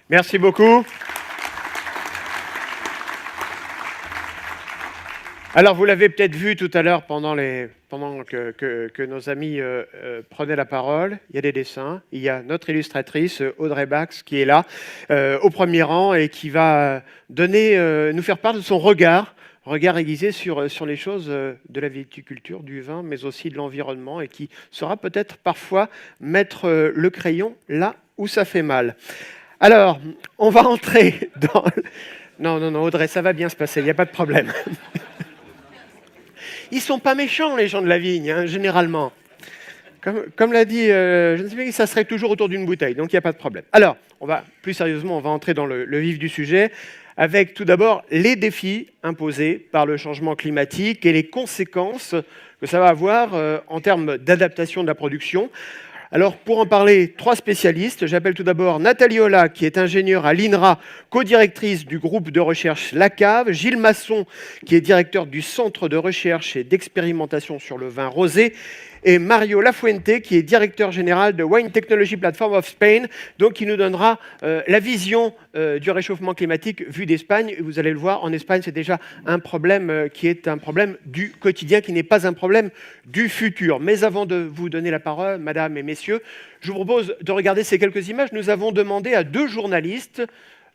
Merci beaucoup. Alors, vous l'avez peut-être vu tout à l'heure pendant que nos amis prenaient la parole. Il y a des dessins. Il y a notre illustratrice, Audrey Bax, qui est là, au premier rang, et qui va nous faire part de son regard aiguisé sur les choses de la viticulture, du vin, mais aussi de l'environnement, et qui saura peut-être parfois mettre le crayon là où ça fait mal. Alors, on va entrer dans... Non, Audrey, ça va bien se passer, il n'y a pas de problème. Ils sont pas méchants, les gens de la vigne, hein, généralement. Comme l'a dit, je ne sais pas, ça serait toujours autour d'une bouteille, donc il n'y a pas de problème. Alors, plus sérieusement, on va entrer dans le vif du sujet, avec tout d'abord les défis imposés par le changement climatique et les conséquences que ça va avoir en termes d'adaptation de la production. Alors, pour en parler, 3 spécialistes. J'appelle tout d'abord Nathalie Olah, qui est ingénieure à l'INRA, co-directrice du groupe de recherche La Cave, Gilles Masson, qui est directeur du Centre de recherche et d'expérimentation sur le vin rosé, et Mario Lafuente, qui est directeur général de Wine Technology Platform of Spain, donc qui nous donnera la vision du réchauffement climatique vu d'Espagne. Vous allez le voir, en Espagne, c'est déjà un problème qui est un problème du quotidien, qui n'est pas un problème du futur. Mais avant de vous donner la parole, mesdames et messieurs, je vous propose de regarder ces quelques images. Nous avons demandé à 2 journalistes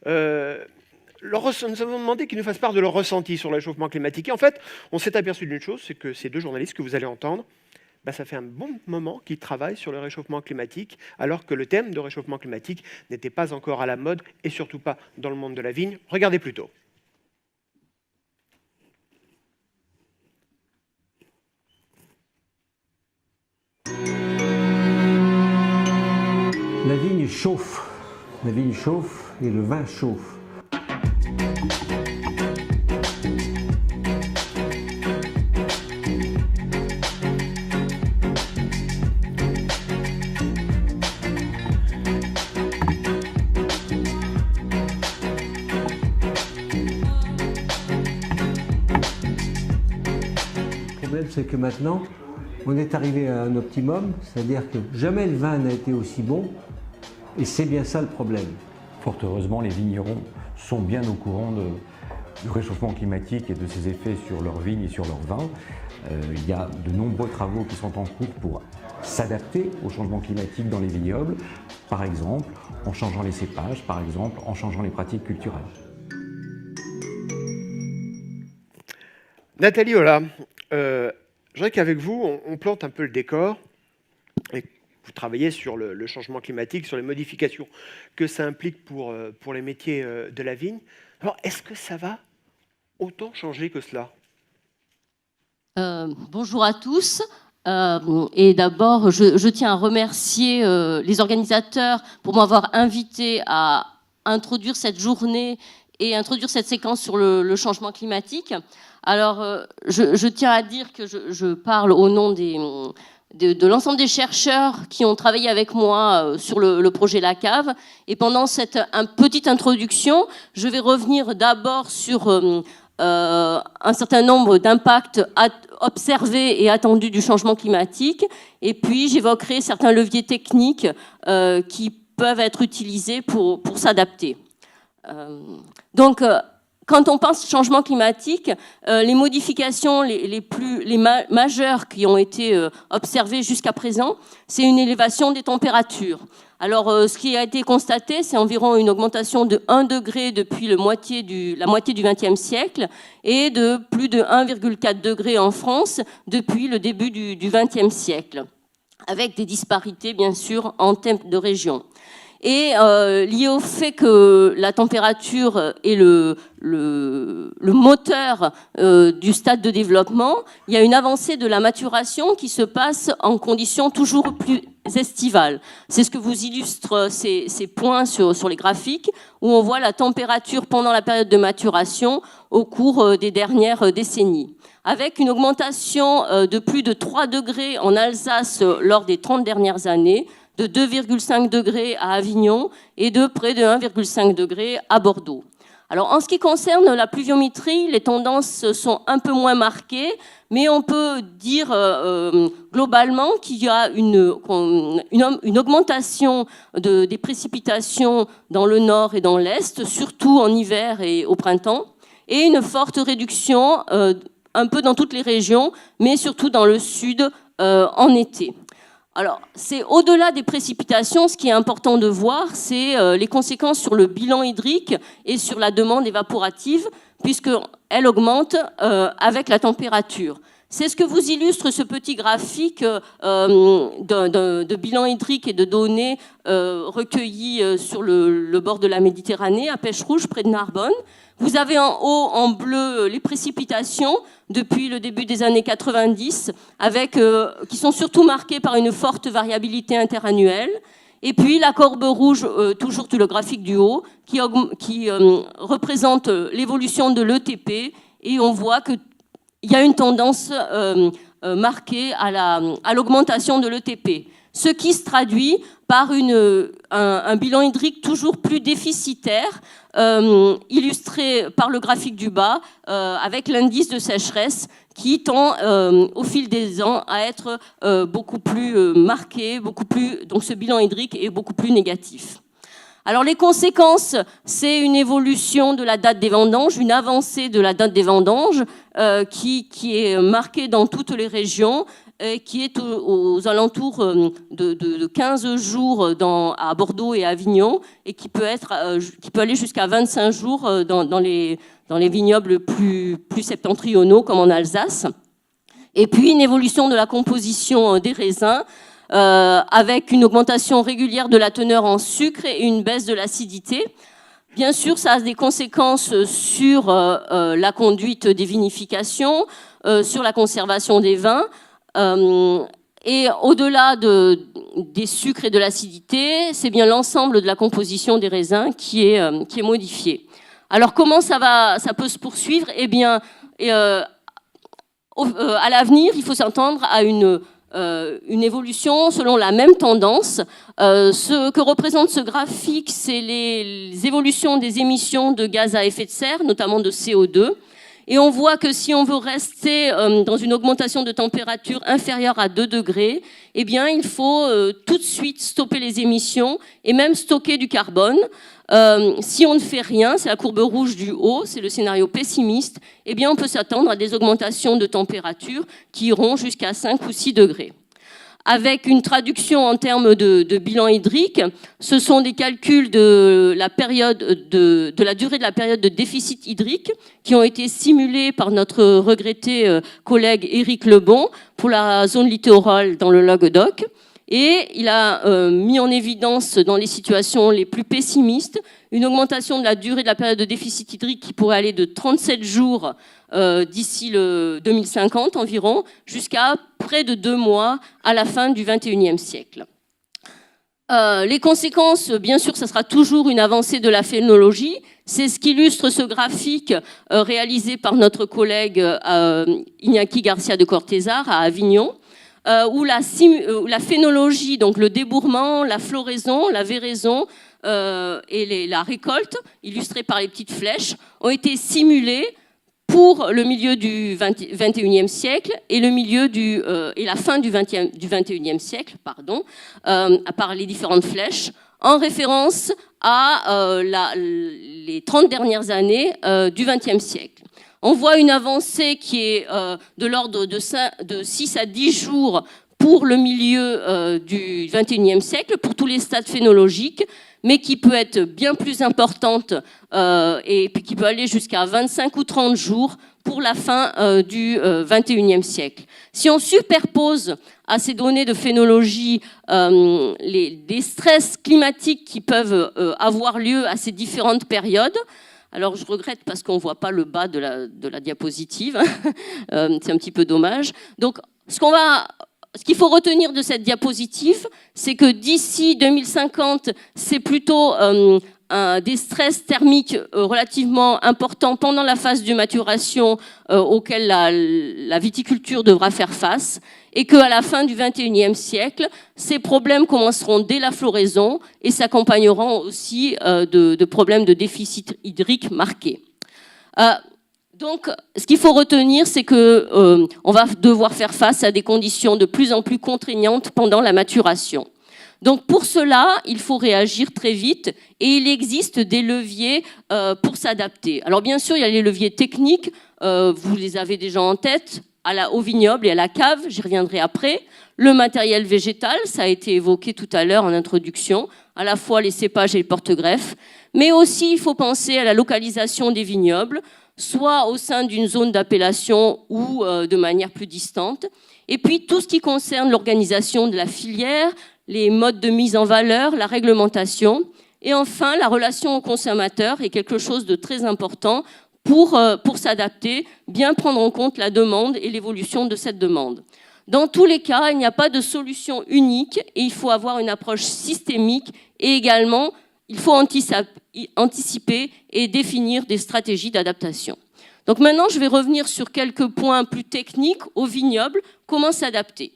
nous avons demandé qu'ils nous fassent part de leur ressenti sur le réchauffement climatique. Et en fait, on s'est aperçu d'une chose, c'est que ces 2 journalistes que vous allez entendre, ça fait un bon moment qu'ils travaillent sur le réchauffement climatique, alors que le thème de réchauffement climatique n'était pas encore à la mode, et surtout pas dans le monde de la vigne. Regardez plutôt. La vigne chauffe et le vin chauffe. Le problème, c'est que maintenant, on est arrivé à un optimum, c'est-à-dire que jamais le vin n'a été aussi bon, et c'est bien ça le problème. Fort heureusement, les vignerons sont bien au courant du réchauffement climatique et de ses effets sur leurs vignes et sur leurs vins. Il y a de nombreux travaux qui sont en cours pour s'adapter au changement climatique dans les vignobles, par exemple en changeant les cépages, par exemple en changeant les pratiques culturelles. Nathalie Olah, je voudrais qu'avec vous, on plante un peu le décor. Et vous travaillez sur le changement climatique, sur les modifications que ça implique pour les métiers de la vigne. Alors, est-ce que ça va autant changer que cela ? Bonjour à tous. Et d'abord, je tiens à remercier les organisateurs pour m'avoir invité à introduire cette journée et introduire cette séquence sur le changement climatique. Alors, je tiens à dire que je parle au nom de l'ensemble des chercheurs qui ont travaillé avec moi sur le projet La Cave. Et pendant cette petite introduction, je vais revenir d'abord sur un certain nombre d'impacts observés et attendus du changement climatique. Et puis, j'évoquerai certains leviers techniques qui peuvent être utilisés pour s'adapter. Donc, quand on pense changement climatique, les modifications les majeures qui ont été observées jusqu'à présent, c'est une élévation des températures. Alors, ce qui a été constaté, c'est environ une augmentation de 1 degré depuis la moitié du XXe siècle et de plus de 1,4 degré en France depuis le début du XXe siècle, avec des disparités, bien sûr, en termes de région. Et lié au fait que la température est le moteur du stade de développement, il y a une avancée de la maturation qui se passe en conditions toujours plus estivales. C'est ce que vous illustrent ces points sur les graphiques, où on voit la température pendant la période de maturation au cours des dernières décennies, avec une augmentation de plus de 3 degrés en Alsace lors des 30 dernières années, de 2,5 degrés à Avignon et de près de 1,5 degré à Bordeaux. Alors, en ce qui concerne la pluviométrie, les tendances sont un peu moins marquées, mais on peut dire globalement qu'il y a une augmentation des précipitations dans le nord et dans l'est, surtout en hiver et au printemps, et une forte réduction un peu dans toutes les régions, mais surtout dans le sud en été. Alors, c'est au-delà des précipitations, ce qui est important de voir, c'est les conséquences sur le bilan hydrique et sur la demande évaporative, puisqu'elle augmente avec la température. C'est ce que vous illustre ce petit graphique de bilan hydrique et de données recueillies sur le bord de la Méditerranée, à Pêche-Rouge, près de Narbonne. Vous avez en haut, en bleu, les précipitations depuis le début des années 90, qui sont surtout marquées par une forte variabilité interannuelle. Et puis la courbe rouge, toujours tout le graphique du haut, qui représente l'évolution de l'ETP. Et on voit qu'il y a une tendance marquée à l'augmentation de l'ETP. Ce qui se traduit par un bilan hydrique toujours plus déficitaire, illustré par le graphique du bas, avec l'indice de sécheresse qui tend au fil des ans à être beaucoup plus marqué, donc ce bilan hydrique est beaucoup plus négatif. Alors les conséquences, c'est une évolution de la date des vendanges, une avancée de la date des vendanges qui est marquée dans toutes les régions, qui est aux alentours de 15 jours à Bordeaux et à Avignon, et qui peut aller jusqu'à 25 jours dans les vignobles plus septentrionaux, comme en Alsace. Et puis une évolution de la composition des raisins, avec une augmentation régulière de la teneur en sucre et une baisse de l'acidité. Bien sûr, ça a des conséquences sur la conduite des vinifications, sur la conservation des vins. Et au-delà des sucres et de l'acidité, c'est bien l'ensemble de la composition des raisins qui est modifié. Alors comment ça peut se poursuivre? Eh bien, à l'avenir, il faut s'attendre à une évolution selon la même tendance. Ce que représente ce graphique, c'est les évolutions des émissions de gaz à effet de serre, notamment de CO2. Et on voit que si on veut rester dans une augmentation de température inférieure à 2 degrés, eh bien, il faut tout de suite stopper les émissions et même stocker du carbone. Si on ne fait rien, c'est la courbe rouge du haut, c'est le scénario pessimiste, eh bien, on peut s'attendre à des augmentations de température qui iront jusqu'à 5 ou 6 degrés. Avec une traduction en termes de bilan hydrique, ce sont des calculs de la durée de la période de déficit hydrique qui ont été simulés par notre regretté collègue Éric Lebon pour la zone littorale dans le Languedoc. Et il a mis en évidence dans les situations les plus pessimistes une augmentation de la durée de la période de déficit hydrique qui pourrait aller de 37 jours d'ici le 2050 environ, jusqu'à près de 2 mois à la fin du XXIe siècle. Les conséquences, bien sûr, ça sera toujours une avancée de la phénologie. C'est ce qu'illustre ce graphique réalisé par notre collègue Iñaki Garcia de Cortázar à Avignon, où la phénologie, donc le débourrement, la floraison, la véraison et la récolte, illustrées par les petites flèches, ont été simulées pour le milieu du XXIe siècle et la fin du XXIe siècle, par les différentes flèches, en référence à les 30 dernières années du XXe siècle. On voit une avancée qui est de l'ordre de 6 à 10 jours pour le milieu du XXIe siècle, pour tous les stades phénologiques, mais qui peut être bien plus importante et puis qui peut aller jusqu'à 25 ou 30 jours pour la fin du XXIe siècle. Si on superpose à ces données de phénologie les stress climatiques qui peuvent avoir lieu à ces différentes périodes, alors je regrette parce qu'on ne voit pas le bas de la diapositive, c'est un petit peu dommage. Donc ce qu'il faut retenir de cette diapositive, c'est que d'ici 2050, c'est plutôt des stress thermiques relativement importants pendant la phase de maturation auxquels la viticulture devra faire face, et qu'à la fin du XXIe siècle, ces problèmes commenceront dès la floraison et s'accompagneront aussi de problèmes de déficit hydrique marqués. Donc, ce qu'il faut retenir, c'est que on va devoir faire face à des conditions de plus en plus contraignantes pendant la maturation. Donc, pour cela, il faut réagir très vite et il existe des leviers pour s'adapter. Alors, bien sûr, il y a les leviers techniques, vous les avez déjà en tête, au vignoble et à la cave, j'y reviendrai après. Le matériel végétal, ça a été évoqué tout à l'heure en introduction, à la fois les cépages et les porte-greffes, mais aussi il faut penser à la localisation des vignobles, soit au sein d'une zone d'appellation ou de manière plus distante. Et puis tout ce qui concerne l'organisation de la filière, les modes de mise en valeur, la réglementation, et enfin la relation au consommateur est quelque chose de très important pour s'adapter, bien prendre en compte la demande et l'évolution de cette demande. Dans tous les cas, il n'y a pas de solution unique et il faut avoir une approche systémique et également, il faut anticiper et définir des stratégies d'adaptation. Donc maintenant, je vais revenir sur quelques points plus techniques au vignoble, comment s'adapter.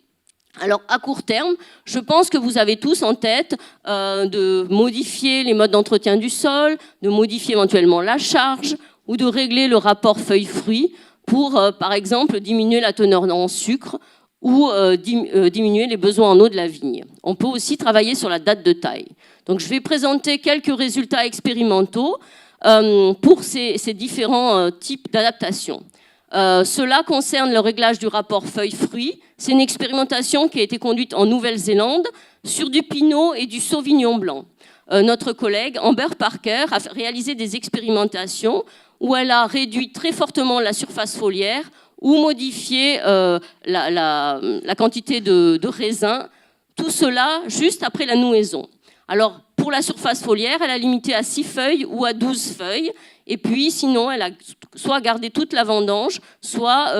Alors, à court terme, je pense que vous avez tous en tête de modifier les modes d'entretien du sol, de modifier éventuellement la charge, ou de régler le rapport feuilles-fruits pour, par exemple, diminuer la teneur en sucre ou diminuer les besoins en eau de la vigne. On peut aussi travailler sur la date de taille. Donc, je vais présenter quelques résultats expérimentaux pour ces différents types d'adaptation. Cela concerne le réglage du rapport feuilles-fruits. C'est une expérimentation qui a été conduite en Nouvelle-Zélande sur du pinot et du sauvignon blanc. Notre collègue Amber Parker a réalisé des expérimentations où elle a réduit très fortement la surface foliaire ou modifié la quantité de raisin, tout cela juste après la nouaison. Alors, pour la surface foliaire, elle a limité à 6 feuilles ou à 12 feuilles, et puis sinon, elle a soit gardé toute la vendange, soit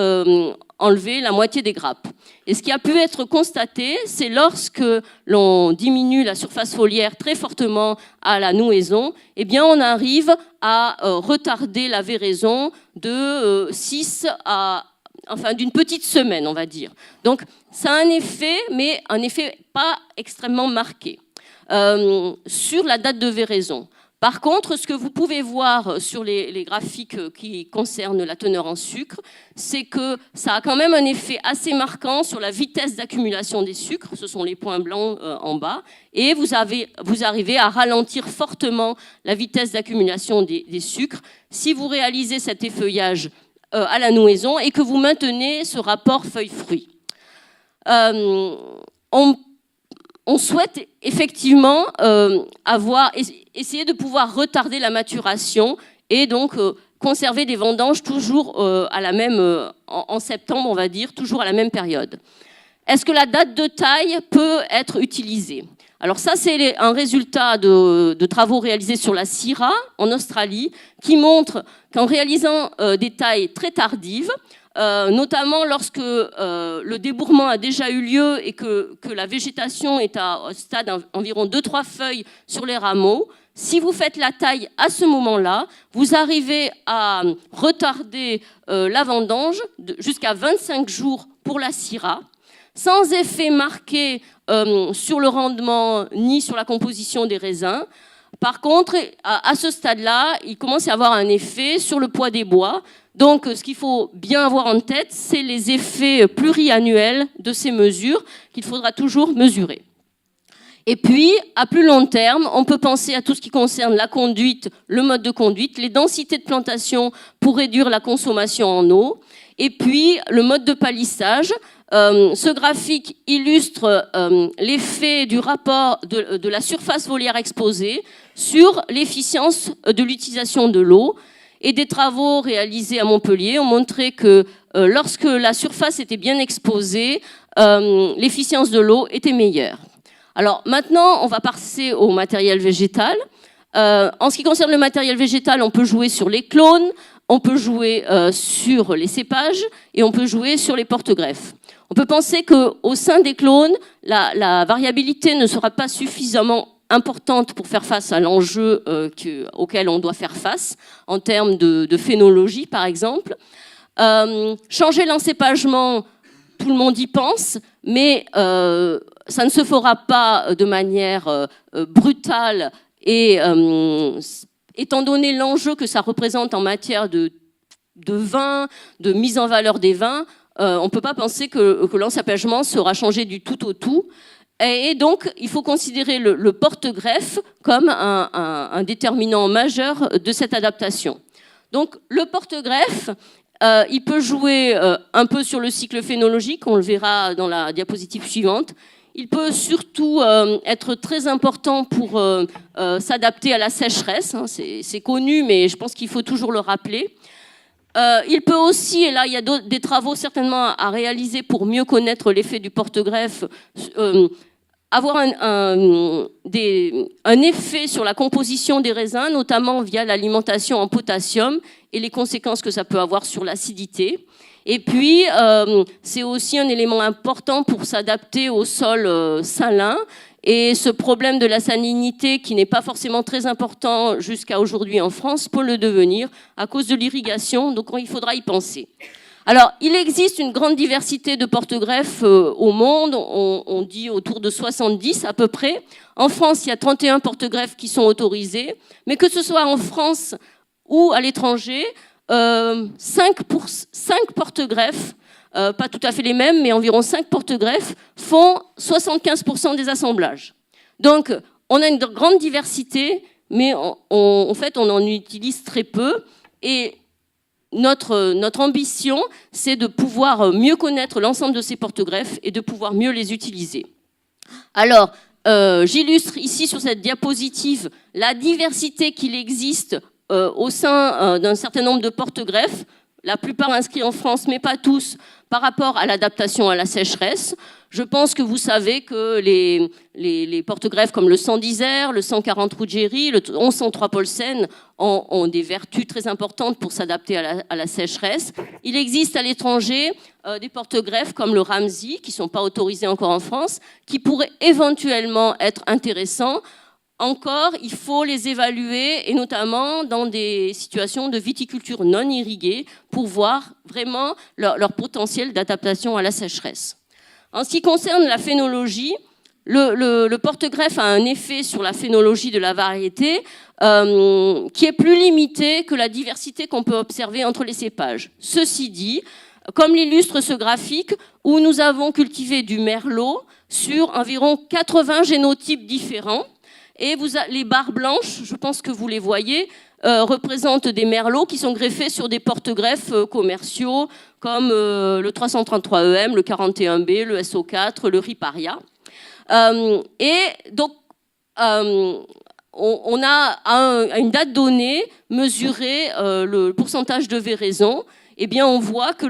enlevé la moitié des grappes. Et ce qui a pu être constaté, c'est lorsque l'on diminue la surface foliaire très fortement à la nouaison, eh bien on arrive à retarder la véraison de 6 à... enfin d'une petite semaine, on va dire. Donc ça a un effet, mais un effet pas extrêmement marqué sur la date de véraison. Par contre, ce que vous pouvez voir sur les graphiques qui concernent la teneur en sucre, c'est que ça a quand même un effet assez marquant sur la vitesse d'accumulation des sucres, ce sont les points blancs en bas, et vous arrivez à ralentir fortement la vitesse d'accumulation des sucres si vous réalisez cet effeuillage à la nouaison et que vous maintenez ce rapport feuilles-fruits. On souhaite effectivement essayer de pouvoir retarder la maturation et donc conserver des vendanges toujours à la même, en septembre on va dire, toujours à la même période. Est-ce que la date de taille peut être utilisée? Alors ça c'est un résultat de travaux réalisés sur la Syrah en Australie qui montre qu'en réalisant des tailles très tardives, notamment lorsque le débourrement a déjà eu lieu et que la végétation est au stade d'environ 2-3 feuilles sur les rameaux, si vous faites la taille à ce moment-là, vous arrivez à retarder la vendange jusqu'à 25 jours pour la Syrah, sans effet marqué sur le rendement ni sur la composition des raisins. Par contre, à ce stade-là, il commence à y avoir un effet sur le poids des bois. Donc, ce qu'il faut bien avoir en tête, c'est les effets pluriannuels de ces mesures qu'il faudra toujours mesurer. Et puis, à plus long terme, on peut penser à tout ce qui concerne la conduite, le mode de conduite, les densités de plantation pour réduire la consommation en eau, et puis le mode de palissage. Ce graphique illustre l'effet du rapport de la surface foliaire exposée sur l'efficience de l'utilisation de l'eau. Et des travaux réalisés à Montpellier ont montré que lorsque la surface était bien exposée, l'efficience de l'eau était meilleure. Alors maintenant, on va passer au matériel végétal. En ce qui concerne le matériel végétal, on peut jouer sur les clones, on peut jouer sur les cépages et on peut jouer sur les porte-greffes. On peut penser qu'au sein des clones, la variabilité ne sera pas suffisamment importante pour faire face à l'enjeu auquel on doit faire face, en termes de phénologie, par exemple. Changer l'encépagement, tout le monde y pense, mais ça ne se fera pas de manière brutale et étant donné l'enjeu que ça représente en matière de vin, de mise en valeur des vins, on ne peut pas penser que l'encépagement sera changé du tout au tout. Et donc, il faut considérer le porte-greffe comme un déterminant majeur de cette adaptation. Donc, le porte-greffe, il peut jouer un peu sur le cycle phénologique, on le verra dans la diapositive suivante. Il peut surtout être très important pour s'adapter à la sécheresse. Hein, c'est connu, mais je pense qu'il faut toujours le rappeler. Il peut aussi, et là il y a des travaux certainement à réaliser pour mieux connaître l'effet du porte-greffe, avoir un effet sur la composition des raisins, notamment via l'alimentation en potassium et les conséquences que ça peut avoir sur l'acidité. Et puis, c'est aussi un élément important pour s'adapter au sol salin. Et ce problème de la salinité, qui n'est pas forcément très important jusqu'à aujourd'hui en France, peut le devenir à cause de l'irrigation. Donc, il faudra y penser. Alors, il existe une grande diversité de porte-greffes au monde. On dit autour de 70 à peu près. En France, il y a 31 porte-greffes qui sont autorisés. Mais que ce soit en France ou à l'étranger, 5 porte-greffes, pas tout à fait les mêmes, mais environ 5 porte-greffes font 75% des assemblages. Donc, on a une grande diversité, mais en fait, on en utilise très peu. Et notre ambition, c'est de pouvoir mieux connaître l'ensemble de ces porte-greffes et de pouvoir mieux les utiliser. Alors, j'illustre ici sur cette diapositive la diversité qu'il existe au sein d'un certain nombre de porte-greffes, la plupart inscrits en France, mais pas tous, par rapport à l'adaptation à la sécheresse. Je pense que vous savez que les porte-greffes comme le 110 R, le 140 Ruggieri, le 1103 Paulsen ont des vertus très importantes pour s'adapter à la sécheresse. Il existe à l'étranger des porte-greffes comme le Ramsey, qui ne sont pas autorisés encore en France, qui pourraient éventuellement être intéressants. Encore, il faut les évaluer, et notamment dans des situations de viticulture non irriguée, pour voir vraiment leur potentiel d'adaptation à la sécheresse. En ce qui concerne la phénologie, le porte-greffe a un effet sur la phénologie de la variété qui est plus limité que la diversité qu'on peut observer entre les cépages. Ceci dit, comme l'illustre ce graphique, où nous avons cultivé du merlot sur environ 80 génotypes différents, et les barres blanches, je pense que vous les voyez, représentent des merlots qui sont greffés sur des porte-greffes commerciaux comme le 333 EM, le 41B, le SO4, le Riparia. Et donc, on a à une date donnée mesuré le pourcentage de véraison. Eh bien, on voit que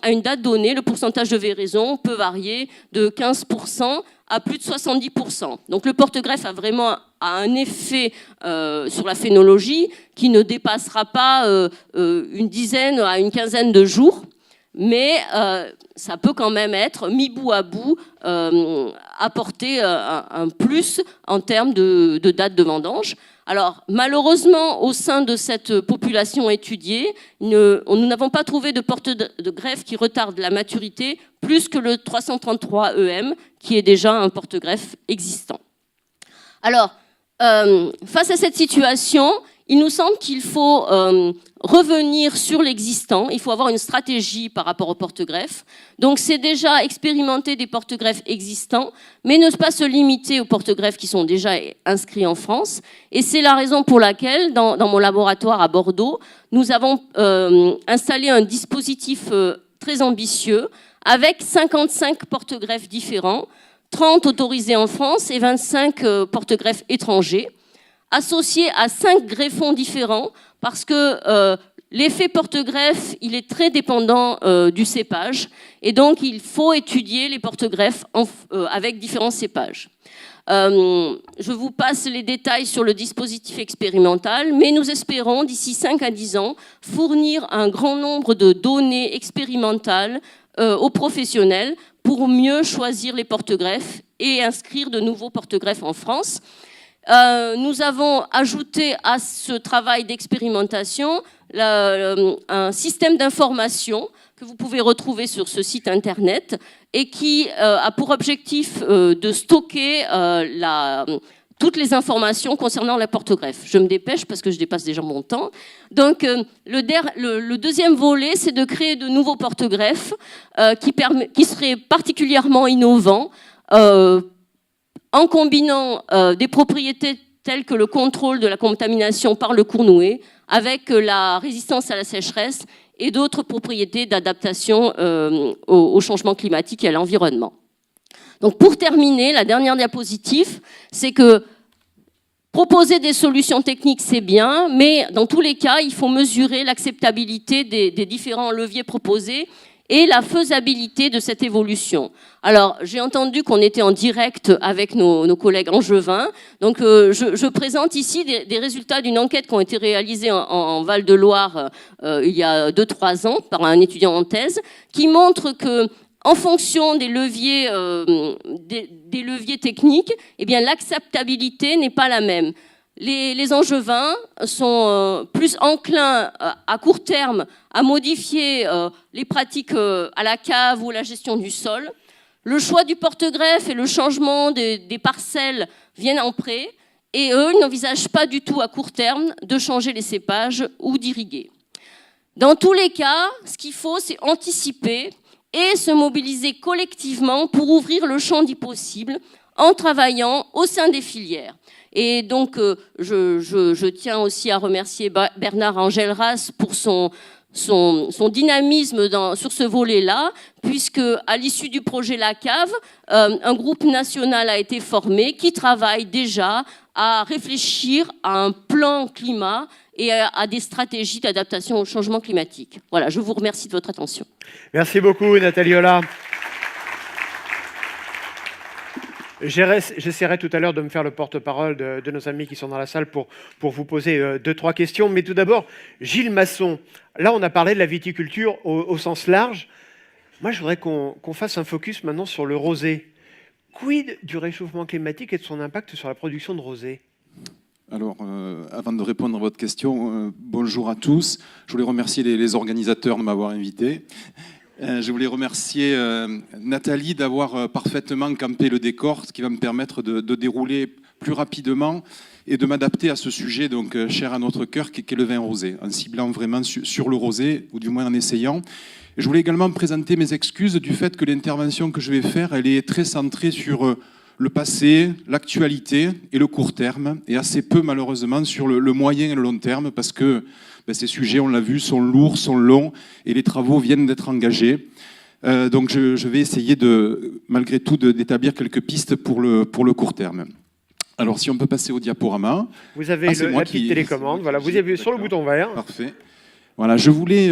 à une date donnée, le pourcentage de véraison peut varier de 15% à plus de 70%. Donc le porte-greffe a vraiment un effet sur la phénologie qui ne dépassera pas une dizaine à une quinzaine de jours, mais ça peut quand même être, mis bout à bout, apporter un plus en termes de date de vendange. Alors, malheureusement, au sein de cette population étudiée, nous n'avons pas trouvé de porte-greffe qui retarde la maturité plus que le 333 EM, qui est déjà un porte-greffe existant. Alors, face à cette situation, il nous semble qu'il faut revenir sur l'existant. Il faut avoir une stratégie par rapport au porte-greffe. Donc, c'est déjà expérimenter des porte-greffes existants, mais ne pas se limiter aux porte-greffes qui sont déjà inscrits en France. Et c'est la raison pour laquelle, dans mon laboratoire à Bordeaux, nous avons installé un dispositif très ambitieux avec 55 porte-greffes différents, 30 autorisés en France et 25 porte-greffes étrangers, associés à 5 greffons différents, parce que l'effet porte-greffe, il est très dépendant du cépage, et donc il faut étudier les porte-greffes avec différents cépages. Je vous passe les détails sur le dispositif expérimental, mais nous espérons, d'ici 5 à 10 ans, fournir un grand nombre de données expérimentales aux professionnels pour mieux choisir les porte-greffes et inscrire de nouveaux porte-greffes en France. Nous avons ajouté à ce travail d'expérimentation un système d'information que vous pouvez retrouver sur ce site internet et qui a pour objectif de stocker toutes les informations concernant la porte-greffe. Je me dépêche parce que je dépasse déjà mon temps. Donc, le deuxième volet, c'est de créer de nouveaux porte-greffes qui seraient particulièrement innovants en combinant des propriétés telles que le contrôle de la contamination par le cournouet avec la résistance à la sécheresse et d'autres propriétés d'adaptation au changement climatique et à l'environnement. Donc pour terminer, la dernière diapositive, c'est que proposer des solutions techniques, c'est bien, mais dans tous les cas, il faut mesurer l'acceptabilité des différents leviers proposés et la faisabilité de cette évolution. Alors, j'ai entendu qu'on était en direct avec nos collègues angevins. Donc, je présente ici des résultats d'une enquête qui ont été réalisées en Val-de-Loire il y a 2-3 ans par un étudiant en thèse, qui montre que en fonction des leviers techniques, eh bien, l'acceptabilité n'est pas la même. Les Angevins sont plus enclins à court terme à modifier les pratiques à la cave ou la gestion du sol. Le choix du porte-greffe et le changement des parcelles viennent en pré, et eux, ils n'envisagent pas du tout à court terme de changer les cépages ou d'irriguer. Dans tous les cas, ce qu'il faut, c'est anticiper et se mobiliser collectivement pour ouvrir le champ du possible en travaillant au sein des filières. Et donc, je tiens aussi à remercier Bernard Engelras pour son dynamisme sur ce volet-là, puisque à l'issue du projet La Cave, un groupe national a été formé qui travaille déjà à réfléchir à un plan climat et à des stratégies d'adaptation au changement climatique. Voilà, je vous remercie de votre attention. Merci beaucoup, Nathalie Ola. J'essaierai tout à l'heure de me faire le porte-parole de nos amis qui sont dans la salle pour vous poser 2-3 questions. Mais tout d'abord, Gilles Masson, là on a parlé de la viticulture au sens large. Moi je voudrais qu'on fasse un focus maintenant sur le rosé. Quid du réchauffement climatique et de son impact sur la production de rosé ? Alors, avant de répondre à votre question, bonjour à tous. Je voulais remercier les organisateurs de m'avoir invité. Je voulais remercier Nathalie d'avoir parfaitement campé le décor, ce qui va me permettre de dérouler plus rapidement et de m'adapter à ce sujet donc cher à notre cœur, qui est le vin rosé, en ciblant vraiment sur le rosé, ou du moins en essayant. Et je voulais également présenter mes excuses du fait que l'intervention que je vais faire, elle est très centrée sur le passé, l'actualité et le court terme, et assez peu malheureusement sur le moyen et le long terme, parce que ces sujets, on l'a vu, sont lourds, sont longs, et les travaux viennent d'être engagés. Donc je vais essayer malgré tout d'établir quelques pistes pour le court terme. Alors si on peut passer au diaporama. Vous avez la petite télécommande, voilà, vous avez sur le bouton vert. Parfait. Voilà, je voulais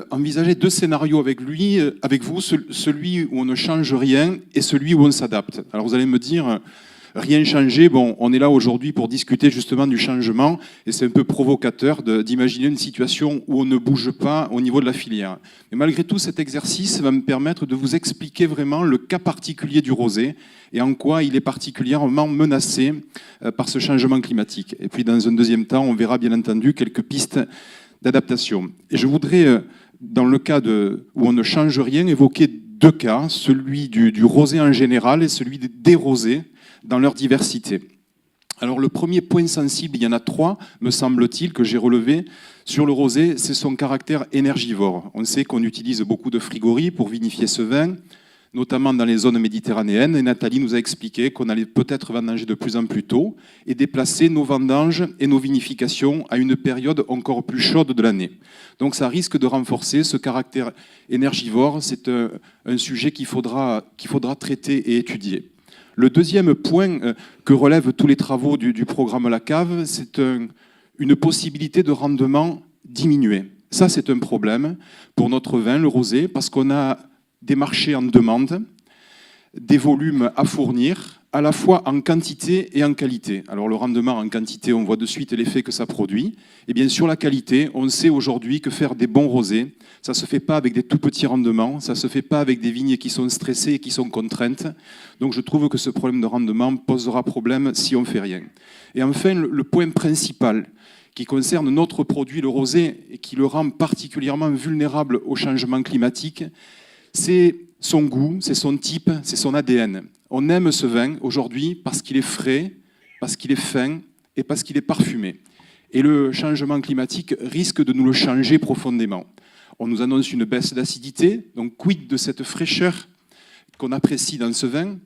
envisager 2 scénarios avec vous, celui où on ne change rien et celui où on s'adapte. Alors vous allez me dire, rien changer, bon, on est là aujourd'hui pour discuter justement du changement, et c'est un peu provocateur d'imaginer une situation où on ne bouge pas au niveau de la filière. Mais malgré tout, cet exercice va me permettre de vous expliquer vraiment le cas particulier du rosé et en quoi il est particulièrement menacé par ce changement climatique. Et puis dans un deuxième temps, on verra bien entendu quelques pistes d'adaptation. Et je voudrais, dans le cas où on ne change rien, évoquer 2 cas, celui du rosé en général et celui des rosés dans leur diversité. Alors le premier point sensible, il y en a 3, me semble-t-il, que j'ai relevé sur le rosé, c'est son caractère énergivore. On sait qu'on utilise beaucoup de frigories pour vinifier ce vin, notamment dans les zones méditerranéennes, et Nathalie nous a expliqué qu'on allait peut-être vendanger de plus en plus tôt et déplacer nos vendanges et nos vinifications à une période encore plus chaude de l'année. Donc ça risque de renforcer ce caractère énergivore, c'est un sujet qu'il faudra traiter et étudier. Le deuxième point que relèvent tous les travaux du programme La Cave, c'est une possibilité de rendement diminué. Ça, c'est un problème pour notre vin, le rosé, parce qu'on a des marchés en demande. des volumes à fournir, à la fois en quantité et en qualité. Alors le rendement en quantité, on voit de suite l'effet que ça produit. Et bien sur la qualité, on sait aujourd'hui que faire des bons rosés, ça ne se fait pas avec des tout petits rendements, ça ne se fait pas avec des vignes qui sont stressées et qui sont contraintes. Donc je trouve que ce problème de rendement posera problème si on ne fait rien. Et enfin, le point principal qui concerne notre produit, le rosé, et qui le rend particulièrement vulnérable au changement climatique, c'est son goût, c'est son type, c'est son ADN. On aime ce vin aujourd'hui parce qu'il est frais, parce qu'il est fin et parce qu'il est parfumé. Et le changement climatique risque de nous le changer profondément. On nous annonce une baisse d'acidité, donc quid de cette fraîcheur qu'on apprécie dans ce vin?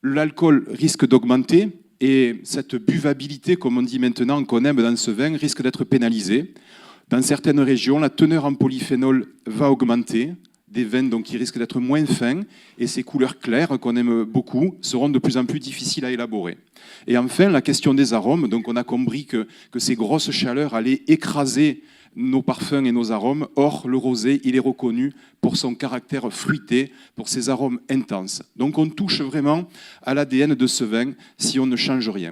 L'alcool risque d'augmenter et cette buvabilité, comme on dit maintenant, qu'on aime dans ce vin, risque d'être pénalisée. Dans certaines régions, la teneur en polyphénol va augmenter, des vins donc, qui risquent d'être moins fins, et ces couleurs claires qu'on aime beaucoup seront de plus en plus difficiles à élaborer. Et enfin, la question des arômes, donc on a compris que ces grosses chaleurs allaient écraser nos parfums et nos arômes. Or, le rosé, il est reconnu pour son caractère fruité, pour ses arômes intenses. Donc on touche vraiment à l'ADN de ce vin si on ne change rien.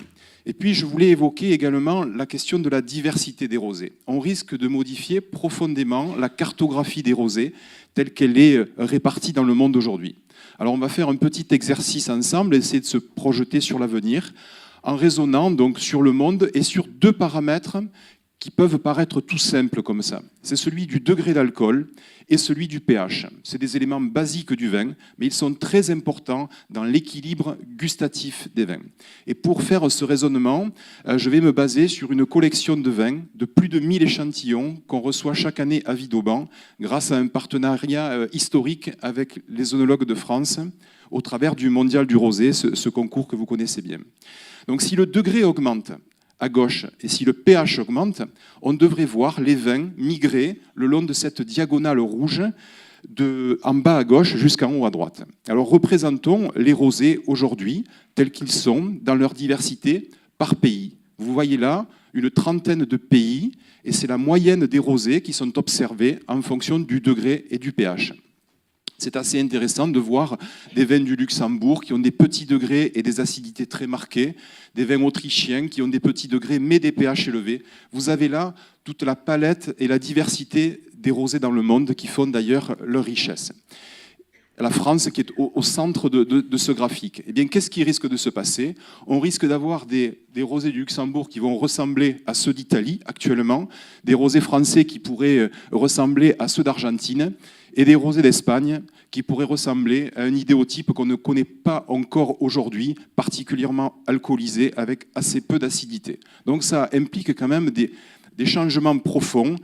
Et puis, je voulais évoquer également la question de la diversité des rosés. On risque de modifier profondément la cartographie des rosés telle qu'elle est répartie dans le monde aujourd'hui. Alors, on va faire un petit exercice ensemble, essayer de se projeter sur l'avenir, en raisonnant donc sur le monde et sur deux paramètres qui peuvent paraître tout simples comme ça. C'est celui du degré d'alcool et celui du pH. C'est des éléments basiques du vin, mais ils sont très importants dans l'équilibre gustatif des vins. Et pour faire ce raisonnement, je vais me baser sur une collection de vins de plus de 1000 échantillons qu'on reçoit chaque année à Villeauban grâce à un partenariat historique avec les œnologues de France au travers du Mondial du Rosé, ce concours que vous connaissez bien. Donc si le degré augmente à gauche, et si le pH augmente, on devrait voir les vins migrer le long de cette diagonale rouge en bas à gauche jusqu'en haut à droite. Alors représentons les rosés aujourd'hui tels qu'ils sont dans leur diversité par pays. Vous voyez là une trentaine de pays et c'est la moyenne des rosés qui sont observés en fonction du degré et du pH. C'est assez intéressant de voir des vins du Luxembourg qui ont des petits degrés et des acidités très marquées, des vins autrichiens qui ont des petits degrés mais des pH élevés. Vous avez là toute la palette et la diversité des rosés dans le monde qui font d'ailleurs leur richesse. La France qui est au centre de ce graphique. Eh bien, qu'est-ce qui risque de se passer? On risque d'avoir des rosés du Luxembourg qui vont ressembler à ceux d'Italie actuellement, des rosés français qui pourraient ressembler à ceux d'Argentine, et des rosés d'Espagne qui pourraient ressembler à un idéotype qu'on ne connaît pas encore aujourd'hui, particulièrement alcoolisé, avec assez peu d'acidité. Donc ça implique quand même des changements profonds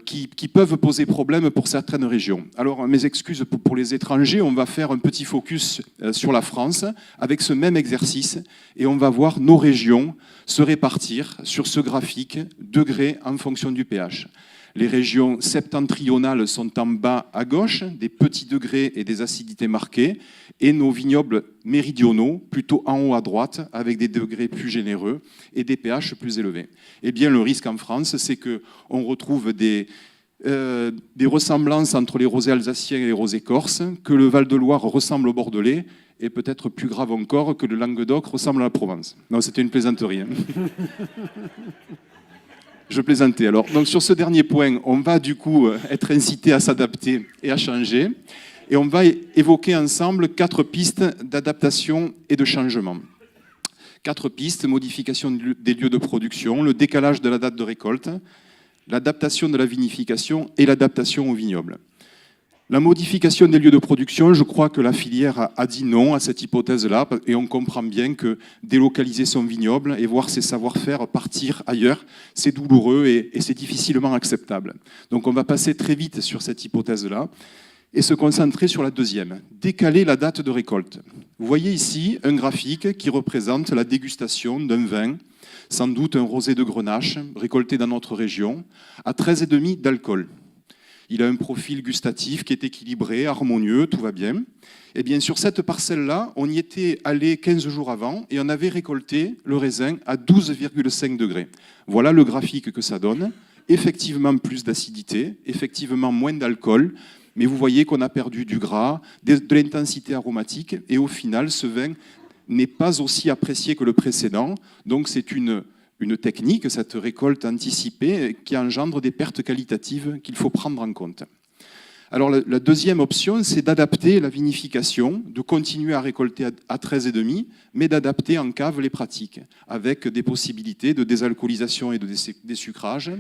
qui peuvent poser problème pour certaines régions. Alors, mes excuses pour les étrangers, on va faire un petit focus sur la France avec ce même exercice et on va voir nos régions se répartir sur ce graphique, degrés en fonction du pH. Les régions septentrionales sont en bas à gauche, des petits degrés et des acidités marquées, et nos vignobles méridionaux, plutôt en haut à droite, avec des degrés plus généreux et des pH plus élevés. Eh bien, le risque en France, c'est qu'on retrouve des ressemblances entre les rosés alsaciens et les rosés corses, que le Val-de-Loire ressemble au Bordelais, et peut-être plus grave encore, que le Languedoc ressemble à la Provence. Non, c'était une plaisanterie. Hein. Je plaisantais. Alors, donc sur ce dernier point, on va du coup être incité à s'adapter et à changer. Et on va évoquer ensemble 4 pistes d'adaptation et de changement. 4 pistes: modification des lieux de production, le décalage de la date de récolte, l'adaptation de la vinification et l'adaptation au vignoble. La modification des lieux de production, je crois que la filière a dit non à cette hypothèse-là, et on comprend bien que délocaliser son vignoble et voir ses savoir-faire partir ailleurs, c'est douloureux et c'est difficilement acceptable. Donc on va passer très vite sur cette hypothèse-là et se concentrer sur la deuxième, décaler la date de récolte. Vous voyez ici un graphique qui représente la dégustation d'un vin, sans doute un rosé de Grenache, récolté dans notre région, à 13,5 d'alcool. Il a un profil gustatif qui est équilibré, harmonieux, tout va bien. Et bien sur cette parcelle-là, on y était allé 15 jours avant et on avait récolté le raisin à 12,5 degrés. Voilà le graphique que ça donne. Effectivement plus d'acidité, effectivement moins d'alcool, mais vous voyez qu'on a perdu du gras, de l'intensité aromatique, et au final, ce vin n'est pas aussi apprécié que le précédent. Donc c'est une technique, cette récolte anticipée, qui engendre des pertes qualitatives qu'il faut prendre en compte. Alors la deuxième option, c'est d'adapter la vinification, de continuer à récolter à 13,5, mais d'adapter en cave les pratiques, avec des possibilités de désalcoolisation et de dessucrage,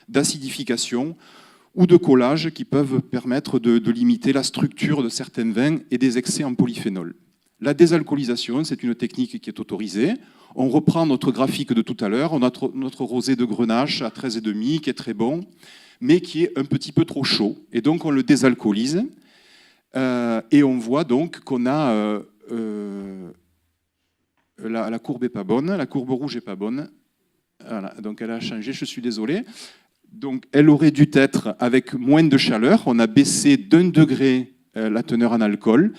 d'acidification ou de collage qui peuvent permettre de limiter la structure de certains vins et des excès en polyphénol. La désalcoolisation, c'est une technique qui est autorisée. On reprend notre graphique de tout à l'heure, on a notre rosé de Grenache à 13,5 qui est très bon, mais qui est un petit peu trop chaud. Et donc on le désalcoolise et on voit donc qu'on a la courbe n'est pas bonne, la courbe rouge n'est pas bonne. Voilà, donc elle a changé, je suis désolé. Donc elle aurait dû être avec moins de chaleur. On a baissé d'1 degré la teneur en alcool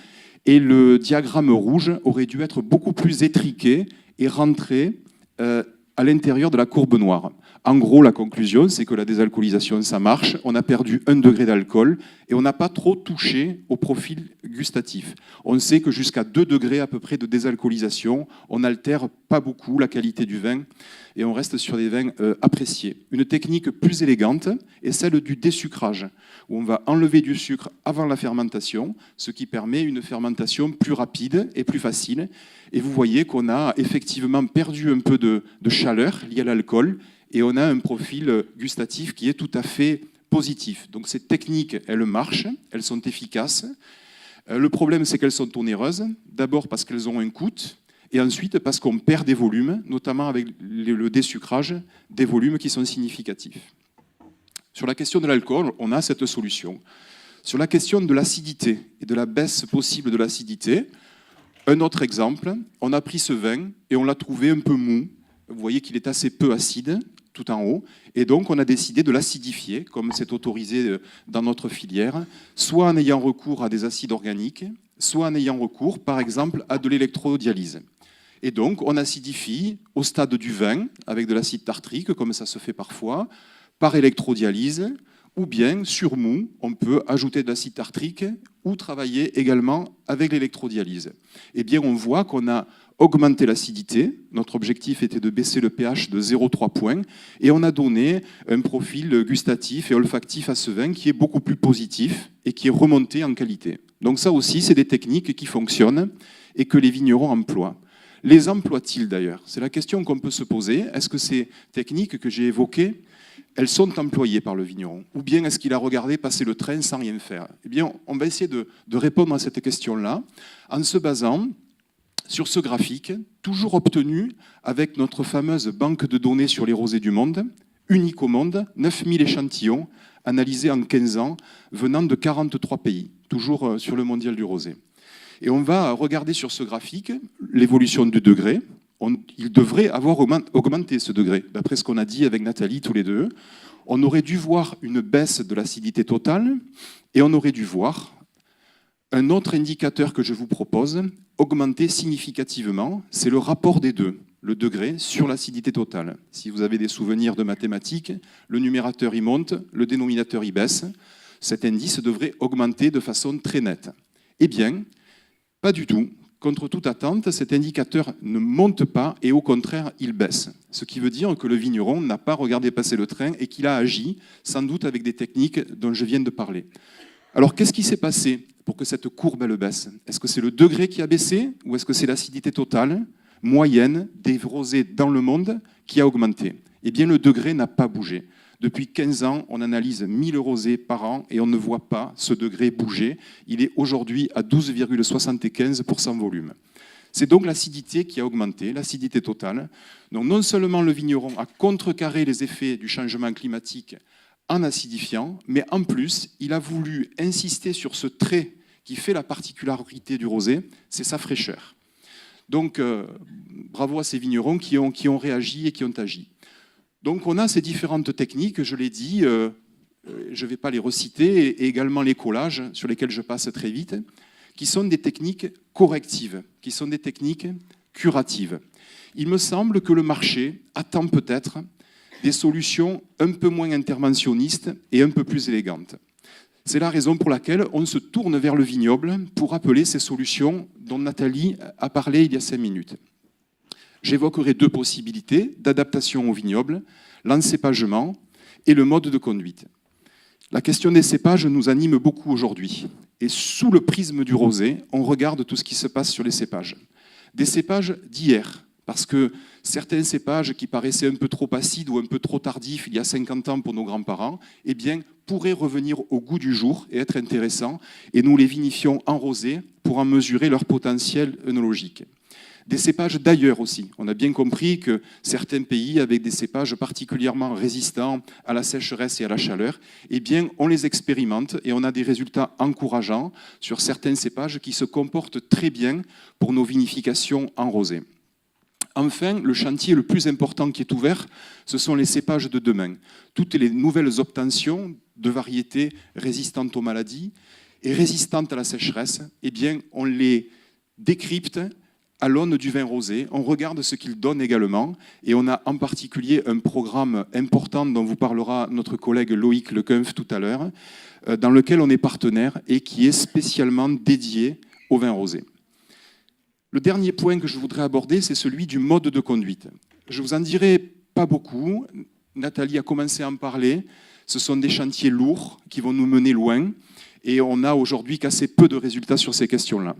et le diagramme rouge aurait dû être beaucoup plus étriqué et rentrer à l'intérieur de la courbe noire. En gros, la conclusion, c'est que la désalcoolisation, ça marche. On a perdu 1 degré d'alcool et on n'a pas trop touché au profil gustatif. On sait que jusqu'à 2 degrés à peu près de désalcoolisation, on n'altère pas beaucoup la qualité du vin et on reste sur des vins appréciés. Une technique plus élégante est celle du dessucrage, où on va enlever du sucre avant la fermentation, ce qui permet une fermentation plus rapide et plus facile. Et vous voyez qu'on a effectivement perdu un peu de chaleur liée à l'alcool, et on a un profil gustatif qui est tout à fait positif. Donc ces techniques, elles marchent, elles sont efficaces. Le problème, c'est qu'elles sont onéreuses. D'abord parce qu'elles ont un coût, et ensuite parce qu'on perd des volumes, notamment avec le dessucrage, des volumes qui sont significatifs. Sur la question de l'alcool, on a cette solution. Sur la question de l'acidité et de la baisse possible de l'acidité, un autre exemple, on a pris ce vin et on l'a trouvé un peu mou. Vous voyez qu'il est assez peu acide, tout en haut, et donc on a décidé de l'acidifier, comme c'est autorisé dans notre filière, soit en ayant recours à des acides organiques, soit en ayant recours, par exemple, à de l'électrodialyse. Et donc on acidifie au stade du vin, avec de l'acide tartrique, comme ça se fait parfois, par électrodialyse, ou bien sur mou, on peut ajouter de l'acide tartrique ou travailler également avec l'électrodialyse. Eh bien, on voit qu'on a augmenté l'acidité. Notre objectif était de baisser le pH de 0,3 points et on a donné un profil gustatif et olfactif à ce vin qui est beaucoup plus positif et qui est remonté en qualité. Donc ça aussi, c'est des techniques qui fonctionnent et que les vignerons emploient. Les emploient-ils d'ailleurs? C'est la question qu'on peut se poser. Est-ce que ces techniques que j'ai évoquées, elles sont employées par le vigneron? Ou bien est-ce qu'il a regardé passer le train sans rien faire? Eh bien, on va essayer de répondre à cette question-là en se basant sur ce graphique, toujours obtenu avec notre fameuse banque de données sur les rosés du monde, unique au monde, 9000 échantillons analysés en 15 ans, venant de 43 pays, toujours sur le mondial du rosé. Et on va regarder sur ce graphique l'évolution du degré. Il devrait avoir augmenté ce degré, d'après ce qu'on a dit avec Nathalie tous les deux. On aurait dû voir une baisse de l'acidité totale et on aurait dû voir un autre indicateur que je vous propose augmenter significativement, c'est le rapport des deux, le degré sur l'acidité totale. Si vous avez des souvenirs de mathématiques, le numérateur y monte, le dénominateur y baisse. Cet indice devrait augmenter de façon très nette. Eh bien, pas du tout. Contre toute attente, cet indicateur ne monte pas et au contraire, il baisse. Ce qui veut dire que le vigneron n'a pas regardé passer le train et qu'il a agi, sans doute avec des techniques dont je viens de parler. Alors, qu'est-ce qui s'est passé pour que cette courbe elle baisse? Est-ce que c'est le degré qui a baissé ou est-ce que c'est l'acidité totale, moyenne, des rosés dans le monde qui a augmenté? Eh bien, le degré n'a pas bougé. Depuis 15 ans, on analyse 1000 rosés par an et on ne voit pas ce degré bouger. Il est aujourd'hui à 12,75% volume. C'est donc l'acidité qui a augmenté, l'acidité totale. Donc non seulement le vigneron a contrecarré les effets du changement climatique en acidifiant, mais en plus, il a voulu insister sur ce trait qui fait la particularité du rosé, c'est sa fraîcheur. Donc bravo à ces vignerons qui ont réagi et qui ont agi. Donc on a ces différentes techniques, je l'ai dit, je ne vais pas les reciter, et également les collages, sur lesquels je passe très vite, qui sont des techniques correctives, qui sont des techniques curatives. Il me semble que le marché attend peut-être des solutions un peu moins interventionnistes et un peu plus élégantes. C'est la raison pour laquelle on se tourne vers le vignoble pour appeler ces solutions dont Nathalie a parlé il y a 5 minutes. J'évoquerai 2 possibilités d'adaptation au vignoble, l'encépagement et le mode de conduite. La question des cépages nous anime beaucoup aujourd'hui. Et sous le prisme du rosé, on regarde tout ce qui se passe sur les cépages. Des cépages d'hier, parce que certains cépages qui paraissaient un peu trop acides ou un peu trop tardifs il y a 50 ans pour nos grands-parents, eh bien, pourraient revenir au goût du jour et être intéressants, et nous les vinifions en rosé pour en mesurer leur potentiel œnologique. Des cépages d'ailleurs aussi. On a bien compris que certains pays avec des cépages particulièrement résistants à la sécheresse et à la chaleur, eh bien, on les expérimente et on a des résultats encourageants sur certains cépages qui se comportent très bien pour nos vinifications en rosé. Enfin, le chantier le plus important qui est ouvert, ce sont les cépages de demain. Toutes les nouvelles obtentions de variétés résistantes aux maladies et résistantes à la sécheresse, eh bien, on les décrypte à l'aune du vin rosé, on regarde ce qu'il donne également, et on a en particulier un programme important dont vous parlera notre collègue Loïc Lequenf tout à l'heure, dans lequel on est partenaire et qui est spécialement dédié au vin rosé. Le dernier point que je voudrais aborder, c'est celui du mode de conduite. Je vous en dirai pas beaucoup, Nathalie a commencé à en parler, ce sont des chantiers lourds qui vont nous mener loin, et on n'a aujourd'hui qu'assez peu de résultats sur ces questions-là.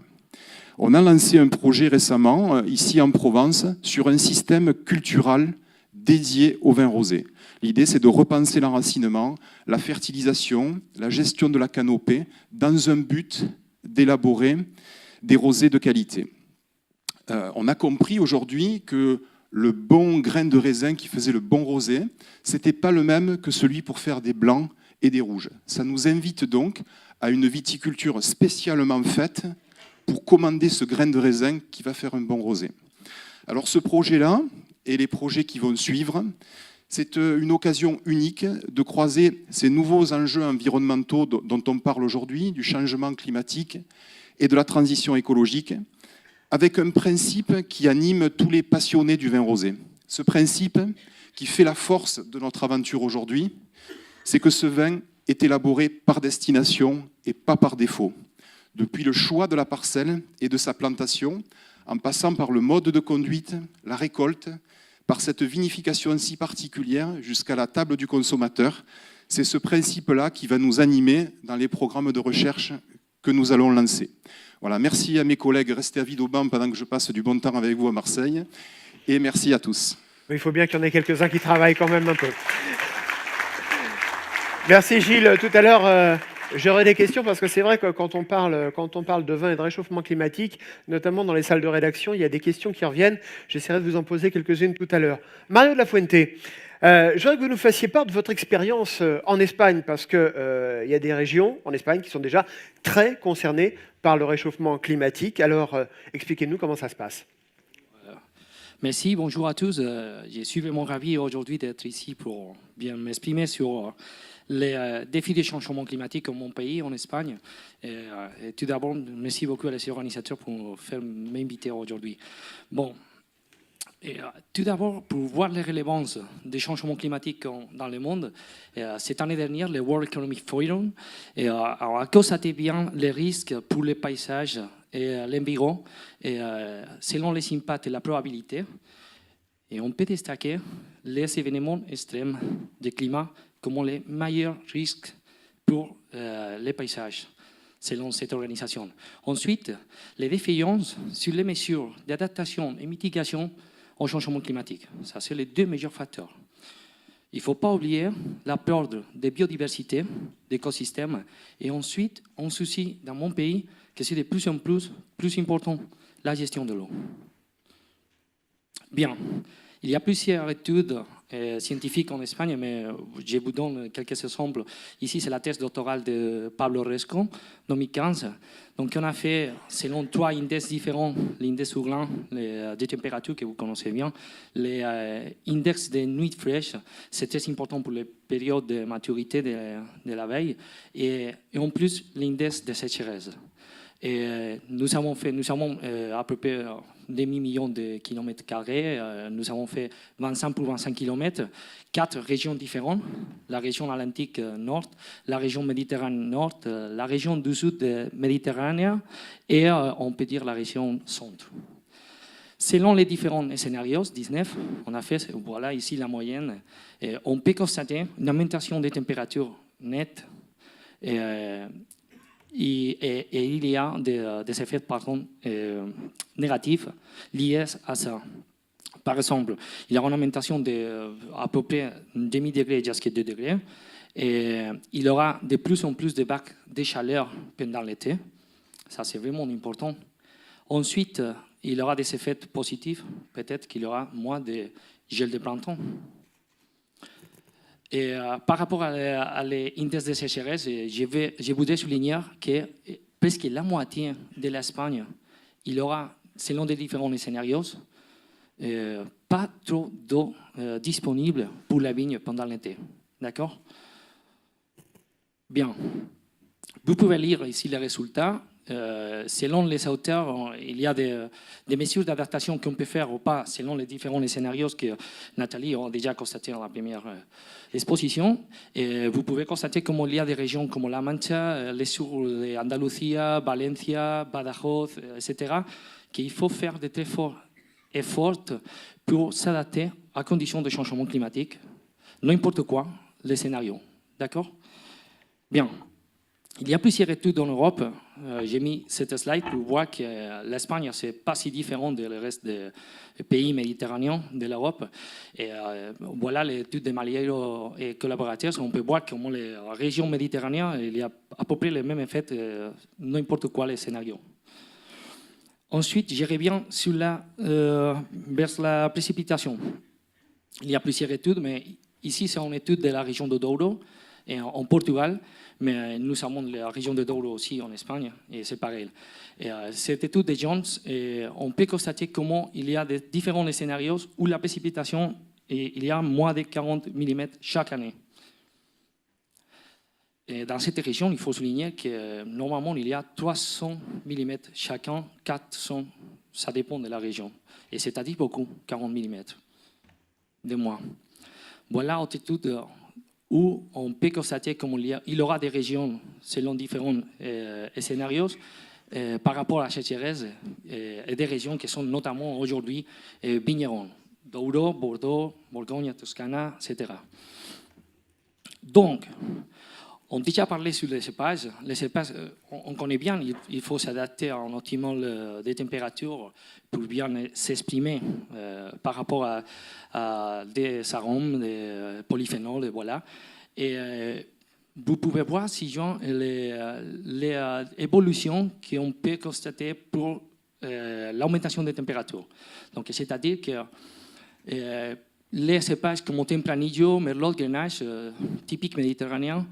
On a lancé un projet récemment, ici en Provence, sur un système cultural dédié au vin rosé. L'idée, c'est de repenser l'enracinement, la fertilisation, la gestion de la canopée, dans un but d'élaborer des rosés de qualité. On a compris aujourd'hui que le bon grain de raisin qui faisait le bon rosé, ce n'était pas le même que celui pour faire des blancs et des rouges. Ça nous invite donc à une viticulture spécialement faite pour commander ce grain de raisin qui va faire un bon rosé. Alors ce projet-là, et les projets qui vont suivre, c'est une occasion unique de croiser ces nouveaux enjeux environnementaux dont on parle aujourd'hui, du changement climatique et de la transition écologique, avec un principe qui anime tous les passionnés du vin rosé. Ce principe qui fait la force de notre aventure aujourd'hui, c'est que ce vin est élaboré par destination et pas par défaut. Depuis le choix de la parcelle et de sa plantation, en passant par le mode de conduite, la récolte, par cette vinification si particulière jusqu'à la table du consommateur, c'est ce principe-là qui va nous animer dans les programmes de recherche que nous allons lancer. Voilà, merci à mes collègues, restez à Villeauban pendant que je passe du bon temps avec vous à Marseille, et merci à tous. Il faut bien qu'il y en ait quelques-uns qui travaillent quand même un peu. Merci Gilles. Tout à l'heure, j'aurai des questions parce que c'est vrai que quand on parle de vin et de réchauffement climatique, notamment dans les salles de rédaction, il y a des questions qui reviennent. J'essaierai de vous en poser quelques-unes tout à l'heure. Mario de la Fuente, je voudrais que vous nous fassiez part de votre expérience en Espagne parce qu'il y a des régions en Espagne qui sont déjà très concernées par le réchauffement climatique. Alors, expliquez-nous comment ça se passe. Merci, bonjour à tous. Je suis vraiment ravi aujourd'hui d'être ici pour bien m'exprimer sur les défis du changement climatique dans mon pays, en Espagne. Et tout d'abord, merci beaucoup à les organisateurs pour m'inviter aujourd'hui. Bon, tout d'abord, pour voir les relevances des changements climatiques dans le monde, cette année dernière, le World Economic Forum a constaté bien les risques pour les paysages et l'environnement, selon les impacts et la probabilité. Et on peut destaquer les événements extrêmes du climat comme les meilleurs risques pour les paysages, selon cette organisation. Ensuite, les défaillances sur les mesures d'adaptation et mitigation au changement climatique. Ça, c'est les 2 meilleurs facteurs. Il ne faut pas oublier la perte de biodiversité, d'écosystèmes, et ensuite, on soucie dans mon pays que c'est de plus en plus important la gestion de l'eau. Bien, il y a plusieurs études scientifiques en Espagne, mais je vous donne quelques exemples. Ici, c'est la thèse doctorale de Pablo Resco, en 2015. Donc, on a fait, selon 3 indices différents, l'indice Hourlin, des températures que vous connaissez bien, l'index des nuits fraîches, c'est très important pour les périodes de maturité de la veille, et en plus, l'index de sécheresse. Et nous avons à peu près demi-million de kilomètres carrés. Nous avons fait 25 pour 25 kilomètres, 4 régions différentes. La région Atlantique Nord, la région Méditerranée Nord, la région du sud de Méditerranée et on peut dire la région centre. Selon les différents scénarios, 19, on a fait, voilà ici la moyenne, et on peut constater une augmentation des températures nettes et il y a des effets négatifs liés à ça. Par exemple, il y a une augmentation à peu près demi-degré jusqu'à 2 degrés et il y aura de plus en plus de vagues de chaleur pendant l'été. Ça, c'est vraiment important. Ensuite, il y aura des effets positifs. Peut-être qu'il y aura moins de gel de printemps. Et par rapport à l'indice de sécheresse, je voudrais souligner que presque la moitié de l'Espagne, il y aura, selon les différents scénarios, pas trop d'eau disponible pour la vigne pendant l'été. D'accord? Bien. Vous pouvez lire ici les résultats. Selon les auteurs, il y a des mesures d'adaptation qu'on peut faire ou pas selon les différents scénarios que Nathalie a déjà constaté dans la première exposition. Et vous pouvez constater comment il y a des régions comme La Mancha, les sur d'Andalousie, Valencia, Badajoz, etc., qu'il faut faire de très forts efforts pour s'adapter à conditions de changement climatique, n'importe quoi, les scénarios. D'accord? Bien. Il y a plusieurs études en Europe. J'ai mis cette slide pour voir que l'Espagne, ce n'est pas si différent du reste des pays méditerranéens de l'Europe. Et voilà l'étude de Maliero et collaborateurs. On peut voir comment les régions méditerranéennes, il y a à peu près les mêmes effets, n'importe quoi les scénarios. Ensuite, je reviens sur vers la précipitation. Il y a plusieurs études, mais ici, c'est une étude de la région de Douro, et en Portugal, mais nous avons la région de Douro aussi en Espagne, et c'est pareil. Et, cette étude de Jones, on peut constater comment il y a des différents scénarios où la précipitation, il y a moins de 40 mm chaque année. Et dans cette région, il faut souligner que normalement, il y a 300 mm chacun, 400, ça dépend de la région. Et c'est-à-dire beaucoup, 40 mm de moins. Voilà une étude où on peut constater qu'il y aura des régions selon différents scénarios par rapport à la sécheresse et des régions qui sont notamment aujourd'hui vignerons, Douro, Bordeaux, Bourgogne, Toscana, etc. Donc, on a déjà parlé sur les cépages. Les cépages, on connaît bien, il faut s'adapter à un optimal des températures pour bien s'exprimer par rapport à des arômes, des polyphénols, et voilà. Et vous pouvez voir si les évolutions qu'on peut constater pour l'augmentation des températures. Donc, c'est-à-dire que les cépages comme Tempranillo, Merlot, Grenache, typiques méditerranéens,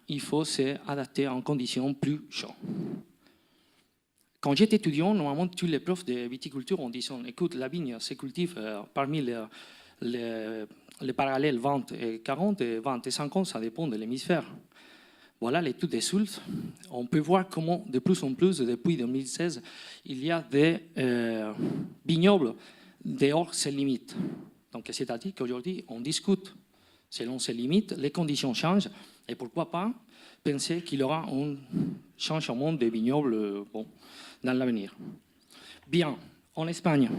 il faut s'adapter en conditions plus chaudes. Quand j'étais étudiant, normalement, tous les profs de viticulture ont dit écoute, la vigne se cultive parmi les parallèles 20 et 40, et 20 et 50, ça dépend de l'hémisphère. Voilà l'étude des soultes. On peut voir comment, de plus en plus, depuis 2016, il y a des vignobles dehors ces limites. Donc, c'est-à-dire qu'aujourd'hui, on discute selon ces limites, les conditions changent, et pourquoi pas penser qu'il y aura un changement de vignobles dans l'avenir. Bien, en Espagne,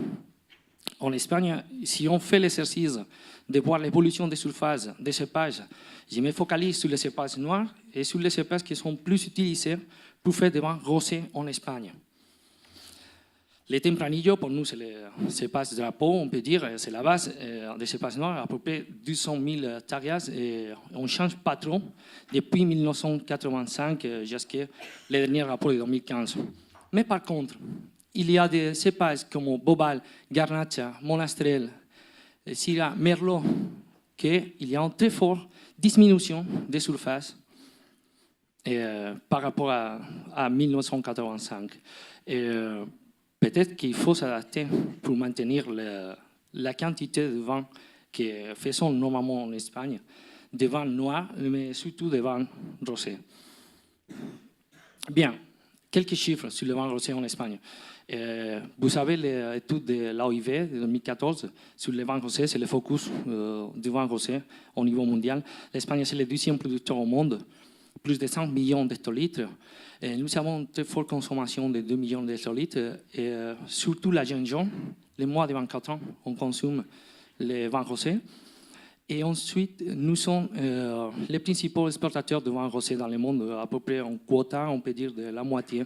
si on fait l'exercice de voir l'évolution des surfaces, des cépages, je me focalise sur les cépages noirs et sur les cépages qui sont plus utilisés pour faire des vins rosés en Espagne. Les Tempranillo, pour nous, c'est le cépage drapeau, on peut dire, c'est la base des cépages noirs, à peu près 200 000 hectares, et on ne change pas trop depuis 1985 jusqu'à les derniers rapports de 2015. Mais par contre, il y a des cépages comme Bobal, Garnacha, Monastrell, Syrah, Merlot, qu'il y a une très forte diminution des surfaces par rapport à 1985. Peut-être qu'il faut s'adapter pour maintenir la quantité de vin que faisons normalement en Espagne, des vins noirs, mais surtout des vins rosés. Bien, quelques chiffres sur le vin rosé en Espagne. Vous savez, l'étude de l'AOIV de 2014 sur le vin rosé, c'est le focus du vin rosé au niveau mondial. L'Espagne, c'est le deuxième producteur au monde, plus de 100 millions d'hectolitres. Et nous avons une très forte consommation de 2 millions d'hectolitres. Et surtout la jeune gens, les moins de 24 ans, on consomme les vins rosés. Et ensuite, nous sommes les principaux exportateurs de vin rosé dans le monde, à peu près en quota, on peut dire, de la moitié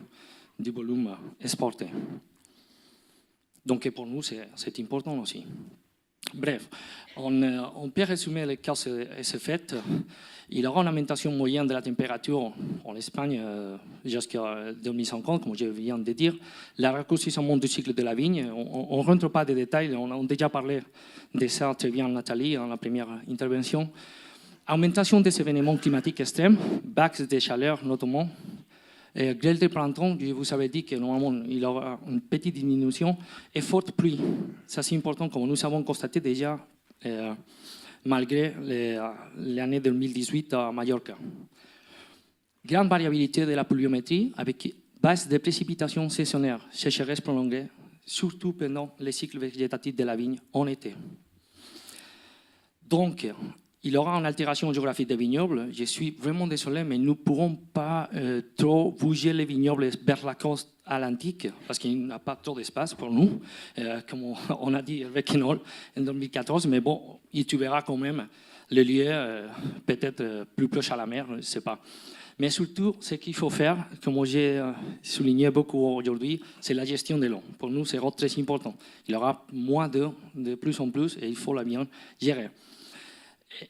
du volume exporté. Donc pour nous, c'est important aussi. Bref, on peut résumer les causes et ses faits. Il y aura une augmentation moyenne de la température en Espagne jusqu'à 2050, comme je viens de dire. Le raccourcissement du cycle de la vigne, on ne rentre pas dans les détails, on a déjà parlé de ça très bien Nathalie dans la première intervention. Augmentation des événements climatiques extrêmes, vagues de chaleur notamment. Grêle de printemps, je vous avais dit que normalement il y aura une petite diminution. Et forte pluie, ça c'est important comme nous avons constaté déjà malgré l'année 2018 à Mallorca. Grande variabilité de la pluviométrie avec baisse de précipitations saisonnières, sécheresse prolongée, surtout pendant les cycles végétatifs de la vigne en été. Donc, il y aura une altération géographique des vignobles. Je suis vraiment désolé, mais nous ne pourrons pas trop bouger les vignobles vers la côte atlantique parce qu'il n'y a pas trop d'espace pour nous, comme on a dit avec Enol en 2014. Mais bon, tu verras quand même le lieu peut-être plus proche à la mer, je ne sais pas. Mais surtout, ce qu'il faut faire, comme j'ai souligné beaucoup aujourd'hui, c'est la gestion de l'eau. Pour nous, c'est très important. Il y aura moins d'eau de plus en plus et il faut la bien gérer.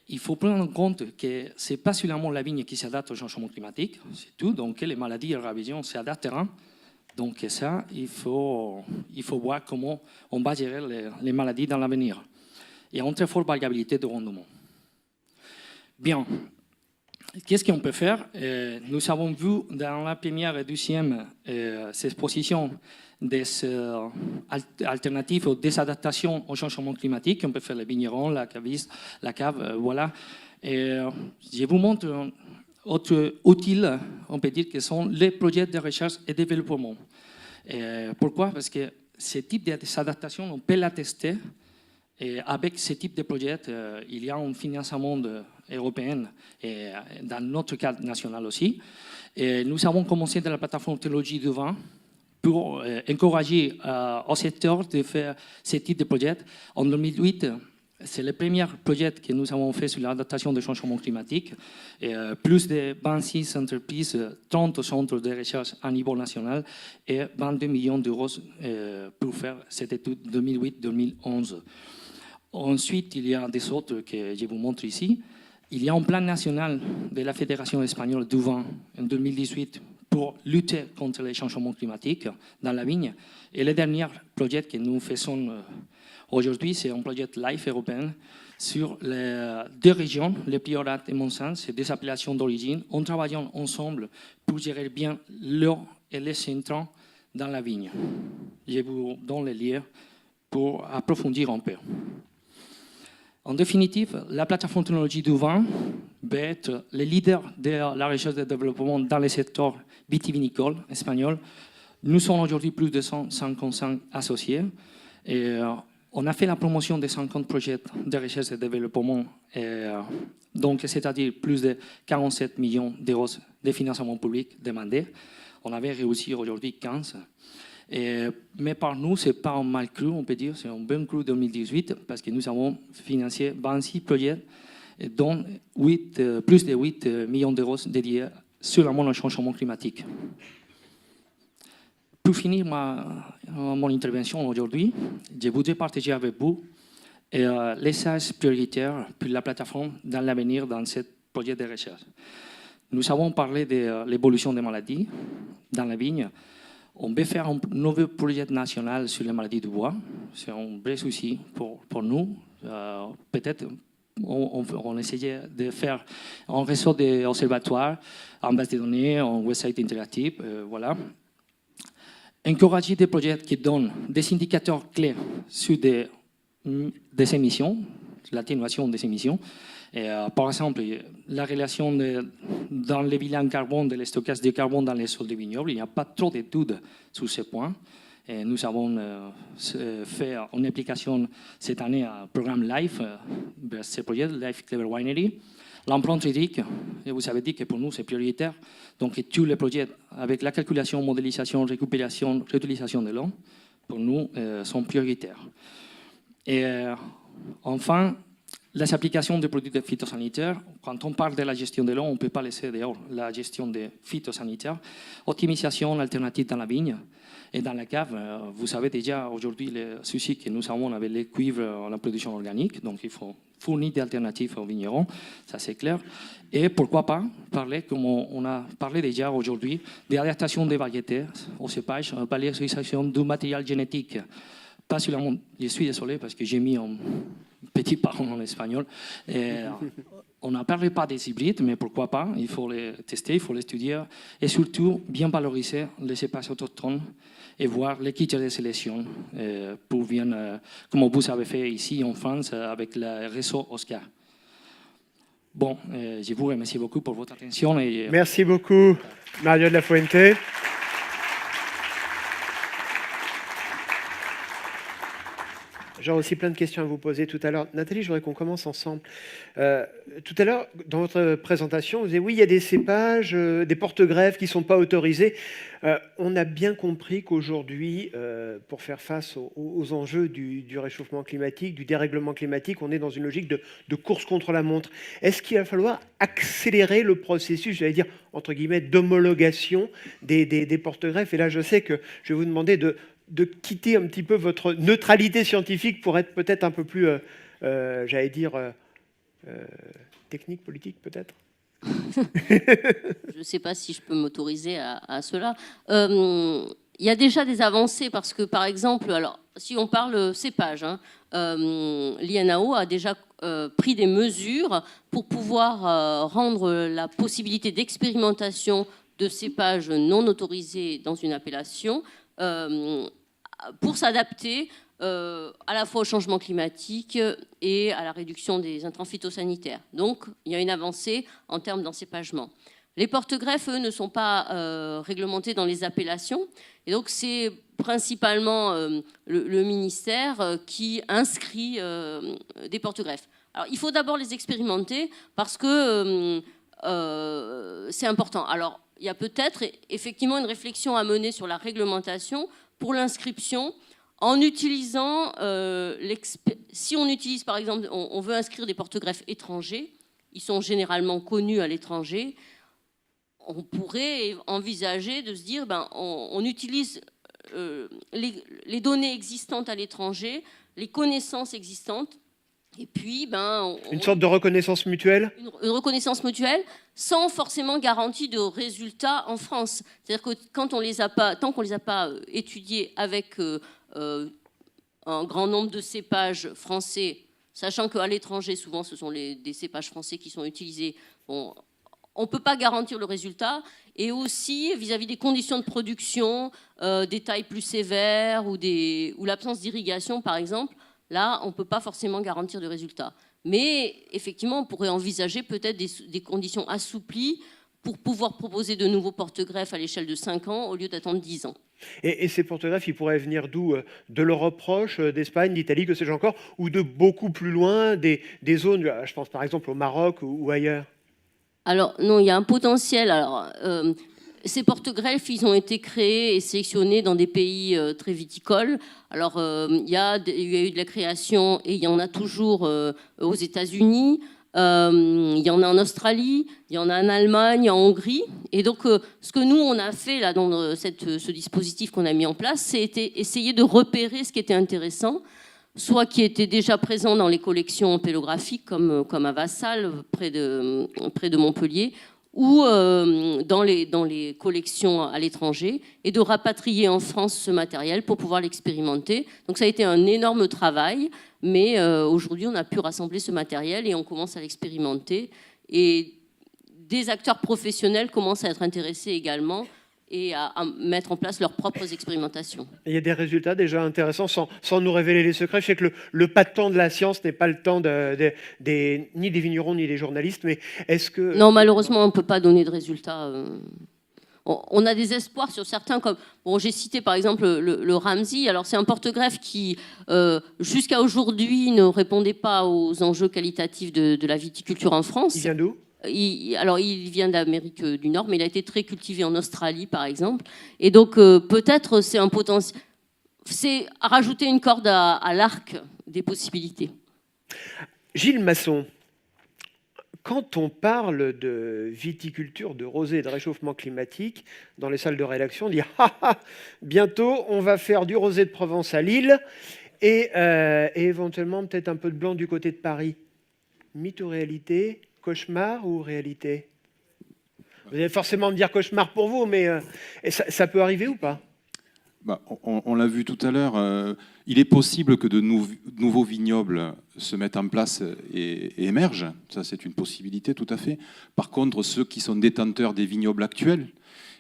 Il faut prendre en compte que ce n'est pas seulement la vigne qui s'adapte au changement climatique, c'est tout. Donc, les maladies et la révision s'adapteront. Donc, ça, il faut voir comment on va gérer les maladies dans l'avenir. Il y a une très forte variabilité de rendement. Bien. Qu'est-ce qu'on peut faire? Nous avons vu dans la première et deuxième exposition des alternatives ou des adaptations au changement climatique. On peut faire les vignerons, la cave, voilà. Et je vous montre un autre outil, on peut dire, que sont les projets de recherche et développement. Pourquoi? Parce que ce type d'adaptation, on peut la tester. Et avec ce type de projet, il y a un financement européen et dans notre cadre national aussi. Et nous avons commencé dans la plateforme Technologie du vin pour encourager au secteur de faire ce type de projet. En 2008, c'est le premier projet que nous avons fait sur l'adaptation au changement climatique. Et, plus de 26 entreprises, 30 centres de recherche à niveau national et 22 millions d'euros pour faire cette étude 2008-2011. Ensuite, il y a des autres que je vous montre ici. Il y a un plan national de la Fédération espagnole du vin en 2018 pour lutter contre les changements climatiques dans la vigne. Et le dernier projet que nous faisons aujourd'hui, c'est un projet LIFE européen sur les deux régions, le Priorat et Montsant, c'est des appellations d'origine, en travaillant ensemble pour gérer bien l'eau et les intrants dans la vigne. Je vous donne les liens pour approfondir un peu. En définitive, la plateforme Technologie du vin va être le leader de la recherche et développement dans le secteur vitivinicole espagnol. Nous sommes aujourd'hui plus de 155 associés et on a fait la promotion de 50 projets de recherche et développement, donc c'est-à-dire plus de 47 millions d'euros de financement public demandés. On avait réussi aujourd'hui 15. Mais par nous, ce n'est pas un mal cru, on peut dire, c'est un bon cru 2018 parce que nous avons financé 26 projets, dont plus de 8 millions d'euros dédiés seulement au changement climatique. Pour finir mon intervention aujourd'hui, je voudrais partager avec vous les axes prioritaires pour la plateforme dans l'avenir dans ce projet de recherche. Nous avons parlé de l'évolution des maladies dans la vigne. On veut faire un nouveau projet national sur les maladies du bois. C'est un vrai souci pour nous. Peut-être on essayait de faire un réseau d'observatoires, en base de données, un website interactif, voilà. Encourager des projets qui donnent des indicateurs clés sur des émissions, l'atténuation des émissions, Et, par exemple, la relation dans les bilans carbone, de stockage de carbone dans les sols de vignobles, il n'y a pas trop d'études sur ce point. Et nous avons fait une application cette année à programme LIFE, ce projet, LIFE Clever Winery. L'empreinte hydrique, et vous avez dit que pour nous c'est prioritaire, donc tous les projets avec la calculation, modélisation, récupération, réutilisation de l'eau, pour nous sont prioritaires. Et enfin, les applications de produits phytosanitaires, quand on parle de la gestion de l'eau, on ne peut pas laisser dehors la gestion des phytosanitaires, optimisation alternative dans la vigne et dans la cave. Vous savez déjà aujourd'hui les soucis que nous avons avec les cuivres en la production organique, donc il faut fournir des alternatives aux vignerons, ça c'est clair. Et pourquoi pas parler, comme on a parlé déjà aujourd'hui, des adaptations des variétés au cépage, par l'utilisation du matériel génétique. Pas seulement, je suis désolé parce que j'ai mis un petit parole en espagnol. Et on ne parle pas des hybrides, mais pourquoi pas? Il faut les tester, il faut les étudier et surtout bien valoriser les cépages autochtones et voir les critères de sélection pour bien, comme vous avez fait ici en France avec le réseau Oscar. Bon, je vous remercie beaucoup pour votre attention. Et Merci beaucoup, Mario de la Fuente. J'aurai aussi plein de questions à vous poser tout à l'heure. Nathalie, je voudrais qu'on commence ensemble. Tout à l'heure, dans votre présentation, vous disiez oui, il y a des cépages, des porte-greffes qui ne sont pas autorisés. On a bien compris qu'aujourd'hui, pour faire face aux enjeux du réchauffement climatique, du dérèglement climatique, on est dans une logique de course contre la montre. Est-ce qu'il va falloir accélérer le processus, j'allais dire, entre guillemets, d'homologation des porte-greffes? Et là, je sais que je vais vous demander de quitter un petit peu votre neutralité scientifique pour être peut-être un peu plus, j'allais dire, technique, politique peut-être. Je ne sais pas si je peux m'autoriser à cela. Il y a déjà des avancées parce que, par exemple, alors, si on parle cépage, l'INAO a déjà pris des mesures pour pouvoir rendre la possibilité d'expérimentation de cépages non autorisés dans une appellation pour s'adapter à la fois au changement climatique et à la réduction des intrants phytosanitaires. Donc, il y a une avancée en termes d'encépagement. Les porte-greffes, eux, ne sont pas réglementés dans les appellations. Et donc, c'est principalement le ministère qui inscrit des porte-greffes. Alors, il faut d'abord les expérimenter parce que c'est important. Alors, il y a peut-être effectivement une réflexion à mener sur la réglementation pour l'inscription en utilisant, si on utilise par exemple, on veut inscrire des porte-greffes étrangers, ils sont généralement connus à l'étranger, on pourrait envisager de se dire, on utilise les données existantes à l'étranger, les connaissances existantes, et puis, une sorte de reconnaissance mutuelle. Une reconnaissance mutuelle, sans forcément garantie de résultats en France. C'est-à-dire que quand on les a pas, tant qu'on ne les a pas étudiés avec un grand nombre de cépages français, sachant qu'à l'étranger, souvent, ce sont des cépages français qui sont utilisés, bon, on ne peut pas garantir le résultat. Et aussi, vis-à-vis des conditions de production, des tailles plus sévères ou l'absence d'irrigation, par exemple, là, on ne peut pas forcément garantir de résultats. Mais effectivement, on pourrait envisager peut-être des conditions assouplies pour pouvoir proposer de nouveaux porte-greffes à l'échelle de 5 ans au lieu d'attendre 10 ans. Et ces porte-greffes, ils pourraient venir d'où? De l'Europe proche, d'Espagne, d'Italie, que sais-je encore, ou de beaucoup plus loin, des zones, je pense par exemple au Maroc ou ailleurs? Alors non, il y a un potentiel. Alors, ces porte-greffes, ils ont été créés et sélectionnés dans des pays très viticoles. Alors, il y a eu de la création et il y en a toujours aux États-Unis. Il y en a en Australie, il y en a en Allemagne, en Hongrie. Et donc, ce que nous, on a fait là, dans ce dispositif qu'on a mis en place, c'était essayer de repérer ce qui était intéressant, soit qui était déjà présent dans les collections pélographiques, comme à Vassal, près de Montpellier, ou dans les collections à l'étranger, et de rapatrier en France ce matériel pour pouvoir l'expérimenter. Donc ça a été un énorme travail, mais aujourd'hui on a pu rassembler ce matériel et on commence à l'expérimenter. Et des acteurs professionnels commencent à être intéressés également, et à mettre en place leurs propres expérimentations. Il y a des résultats déjà intéressants sans nous révéler les secrets. Je sais que le pas de temps de la science n'est pas le temps ni des vignerons ni des journalistes, mais est-ce que... Non, malheureusement, on ne peut pas donner de résultats. On a des espoirs sur certains, comme j'ai cité par exemple le Ramsey. Alors c'est un porte-greffe qui, jusqu'à aujourd'hui, ne répondait pas aux enjeux qualitatifs de la viticulture en France. Il vient d'où ? Il vient d'Amérique du Nord, mais il a été très cultivé en Australie, par exemple. Et donc, peut-être, c'est un potentiel. C'est rajouter une corde à l'arc des possibilités. Gilles Masson, quand on parle de viticulture, de rosé et de réchauffement climatique, dans les salles de rédaction, on dit « Ah ah, bientôt, on va faire du rosé de Provence à Lille et éventuellement peut-être un peu de blanc du côté de Paris. » Mythe ou réalité ? Cauchemar ou réalité ? Vous allez forcément me dire cauchemar pour vous, mais ça peut arriver ou pas ? On l'a vu tout à l'heure, il est possible que de nouveaux vignobles se mettent en place et émergent. Ça, c'est une possibilité tout à fait. Par contre, ceux qui sont détenteurs des vignobles actuels,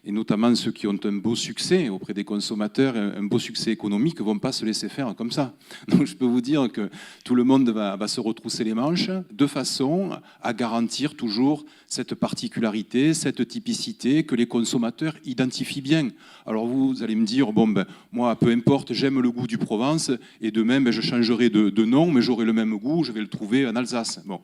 et notamment ceux qui ont un beau succès auprès des consommateurs, un beau succès économique, ne vont pas se laisser faire comme ça. Donc je peux vous dire que tout le monde va se retrousser les manches de façon à garantir toujours cette particularité, cette typicité que les consommateurs identifient bien. Alors vous allez me dire, moi, peu importe, j'aime le goût du Provence, et demain, je changerai de nom, mais j'aurai le même goût, je vais le trouver en Alsace. Bon.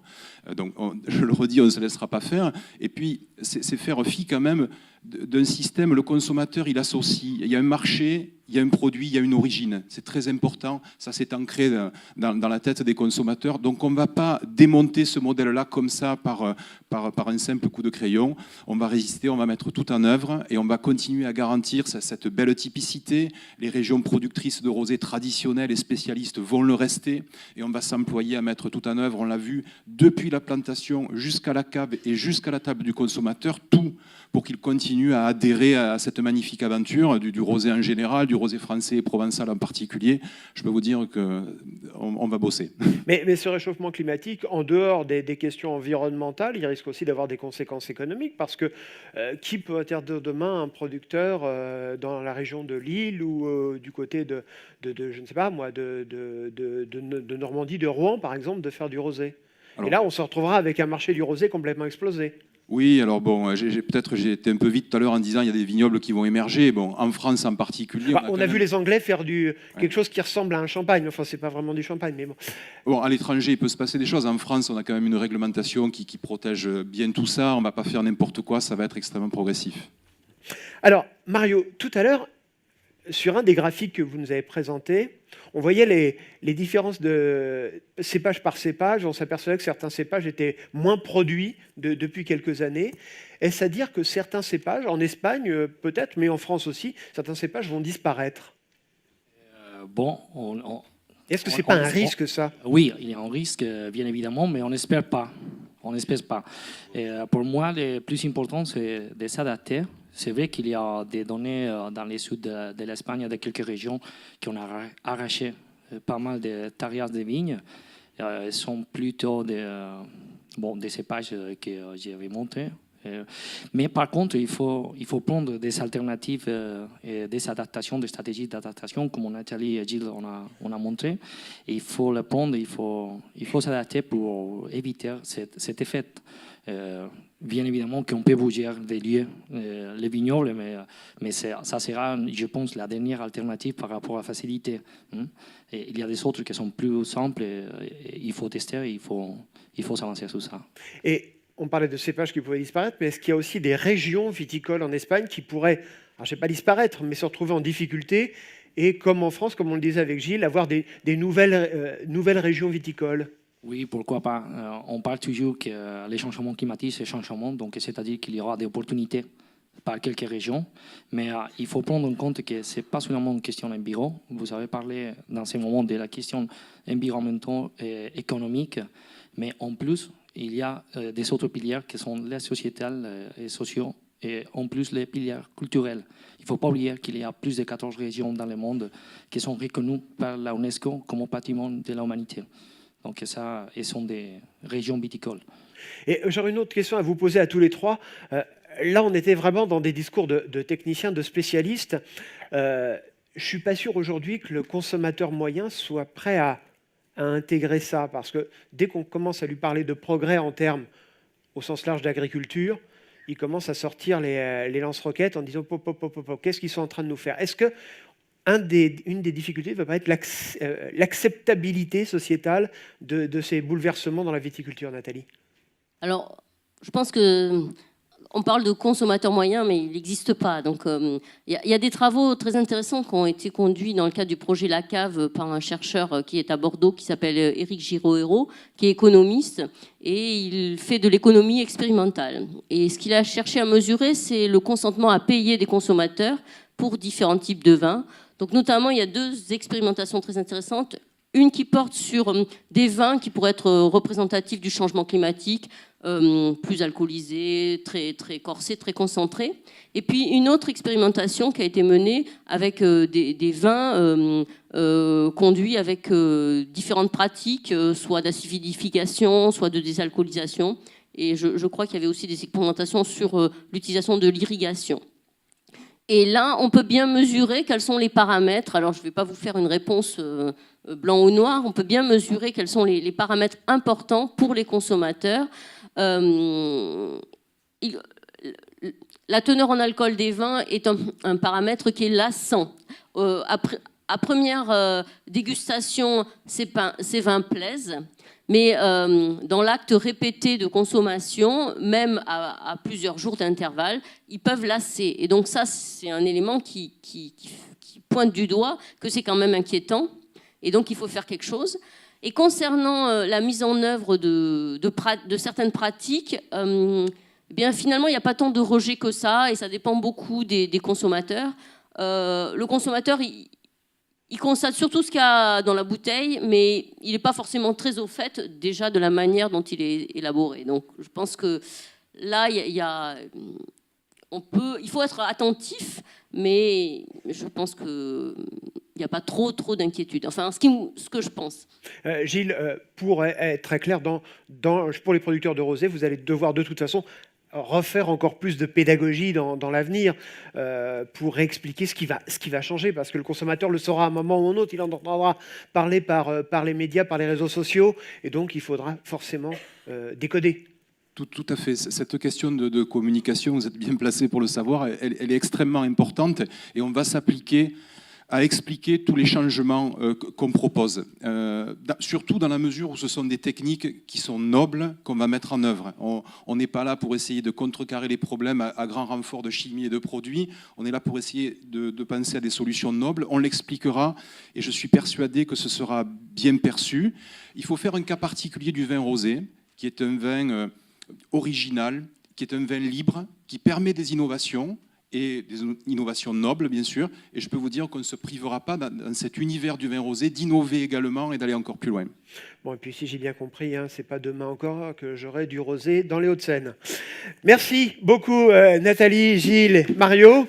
Donc, je le redis, on ne se laissera pas faire. Et puis, c'est faire fi quand même d'un système, le consommateur, il associe, il y a un marché, il y a un produit, il y a une origine. C'est très important, ça s'est ancré dans la tête des consommateurs. Donc on ne va pas démonter ce modèle-là comme ça par un simple coup de crayon. On va résister, on va mettre tout en œuvre et on va continuer à garantir cette belle typicité. Les régions productrices de rosé traditionnelles et spécialistes vont le rester et on va s'employer à mettre tout en œuvre. On l'a vu depuis la plantation jusqu'à la cave et jusqu'à la table du consommateur, tout pour qu'il continue à adhérer à cette magnifique aventure du rosé en général, du rosé français et provençal en particulier. Je peux vous dire qu'on va bosser. Mais ce réchauffement climatique, en dehors des questions environnementales, il risque aussi d'avoir des conséquences économiques parce que qui peut interdire demain un producteur dans la région de Lille ou du côté de je ne sais pas moi, de Normandie, de Rouen par exemple, de faire du rosé. Et là, on se retrouvera avec un marché du rosé complètement explosé. Oui, alors peut-être j'ai été un peu vite tout à l'heure en disant il y a des vignobles qui vont émerger. En France en particulier. On a vu les Anglais faire quelque chose qui ressemble à un champagne. Enfin, c'est pas vraiment du champagne, mais bon. À l'étranger, il peut se passer des choses. En France, on a quand même une réglementation qui protège bien tout ça. On ne va pas faire n'importe quoi, ça va être extrêmement progressif. Alors, Mario, tout à l'heure, sur un des graphiques que vous nous avez présenté, on voyait les différences de cépage par cépage. On s'apercevait que certains cépages étaient moins produits depuis quelques années. Est-ce à dire que certains cépages, en Espagne peut-être, mais en France aussi, certains cépages vont disparaître ? Est-ce que ce n'est pas un risque, ça ? Oui, il y a un risque, bien évidemment, mais on n'espère pas. On n'espère pas. Et pour moi, le plus important, c'est de s'adapter. C'est vrai qu'il y a des données dans les sud de l'Espagne, de quelques régions qui ont arraché pas mal de tarias de vignes. Elles sont plutôt des cépages que j'avais montrés. Mais par contre, il faut prendre des alternatives et des adaptations, des stratégies d'adaptation, comme Nathalie et Gilles on a montré. Et il faut le prendre, il faut s'adapter pour éviter cet effet. Bien évidemment qu'on peut bouger des lieux, les vignobles, mais ça sera, je pense, la dernière alternative par rapport à la facilité. Et il y a des autres qui sont plus simples, et il faut tester, il faut s'avancer sur ça. Et on parlait de cépages qui pouvaient disparaître, mais est-ce qu'il y a aussi des régions viticoles en Espagne qui pourraient, alors je ne sais pas disparaître, mais se retrouver en difficulté et comme en France, comme on le disait avec Gilles, avoir des nouvelles régions viticoles ? Oui, pourquoi pas. On parle toujours que les changements climatiques, c'est changement, donc c'est-à-dire qu'il y aura des opportunités par quelques régions, mais il faut prendre en compte que ce n'est pas seulement une question environnementale. Vous avez parlé dans ce moment de la question environnementale et économique, mais en plus, il y a des autres piliers qui sont les sociétales et sociaux, et en plus les piliers culturels. Il ne faut pas oublier qu'il y a plus de 14 régions dans le monde qui sont reconnues par la UNESCO comme patrimoine de l'humanité. Donc ça, elles sont des régions viticoles. Et j'aurais une autre question à vous poser à tous les trois. là, on était vraiment dans des discours de techniciens, de spécialistes. Je ne suis pas sûr aujourd'hui que le consommateur moyen soit prêt à intégrer ça, parce que dès qu'on commence à lui parler de progrès en termes, au sens large, d'agriculture, il commence à sortir les lance-roquettes en disant qu'est-ce qu'ils sont en train de nous faire. Est-ce que une des difficultés ne va pas être l'acceptabilité sociétale de ces bouleversements dans la viticulture, Nathalie? Alors, je pense que on parle de consommateur moyen, mais il n'existe pas. Donc, il y a des travaux très intéressants qui ont été conduits dans le cadre du projet La Cave par un chercheur qui est à Bordeaux, qui s'appelle Éric Giraud-Hérault, qui est économiste, et il fait de l'économie expérimentale. Et ce qu'il a cherché à mesurer, c'est le consentement à payer des consommateurs pour différents types de vins. Donc, notamment, il y a 2 expérimentations très intéressantes. Une qui porte sur des vins qui pourraient être représentatifs du changement climatique, plus alcoolisés, très, très corsés, très concentrés. Et puis une autre expérimentation qui a été menée avec des vins conduits avec différentes pratiques, soit d'acidification, soit de désalcoolisation. Et je crois qu'il y avait aussi des expérimentations sur l'utilisation de l'irrigation. Et là, on peut bien mesurer quels sont les paramètres. Alors, je ne vais pas vous faire une réponse blanc ou noir. On peut bien mesurer quels sont les paramètres importants pour les consommateurs. La teneur en alcool des vins est un paramètre qui est lassant. À première dégustation, ces vins plaisent. Mais dans l'acte répété de consommation, même à plusieurs jours d'intervalle, ils peuvent lasser. Et donc ça, c'est un élément qui pointe du doigt que c'est quand même inquiétant. Et donc il faut faire quelque chose. Et concernant la mise en œuvre de certaines pratiques, eh bien, finalement, il n'y a pas tant de rejet que ça, et ça dépend beaucoup des consommateurs. Le consommateur, il constate surtout ce qu'il y a dans la bouteille, mais il n'est pas forcément très au fait déjà de la manière dont il est élaboré. Donc je pense que là, il faut être attentif, mais je pense qu'il n'y a pas trop d'inquiétude. Enfin, ce que je pense. Gilles, pour être très clair, pour les producteurs de rosé, vous allez devoir de toute façon refaire encore plus de pédagogie dans l'avenir pour expliquer ce qui va changer, parce que le consommateur le saura à un moment ou à un autre, il en entendra parler par les médias, par les réseaux sociaux, et donc il faudra forcément décoder. Tout à fait. Cette question de communication, vous êtes bien placé pour le savoir, elle est extrêmement importante, et on va s'appliquer à expliquer tous les changements qu'on propose. Surtout dans la mesure où ce sont des techniques qui sont nobles qu'on va mettre en œuvre. On n'est pas là pour essayer de contrecarrer les problèmes à grand renfort de chimie et de produits. On est là pour essayer de penser à des solutions nobles. On l'expliquera et je suis persuadé que ce sera bien perçu. Il faut faire un cas particulier du vin rosé, qui est un vin original, qui est un vin libre, qui permet des innovations, et des innovations nobles, bien sûr. Et je peux vous dire qu'on ne se privera pas, dans cet univers du vin rosé, d'innover également et d'aller encore plus loin. Bon, et puis si j'ai bien compris, c'est pas demain encore que j'aurai du rosé dans les Hauts-de-Seine. Merci beaucoup, Nathalie, Gilles, Mario.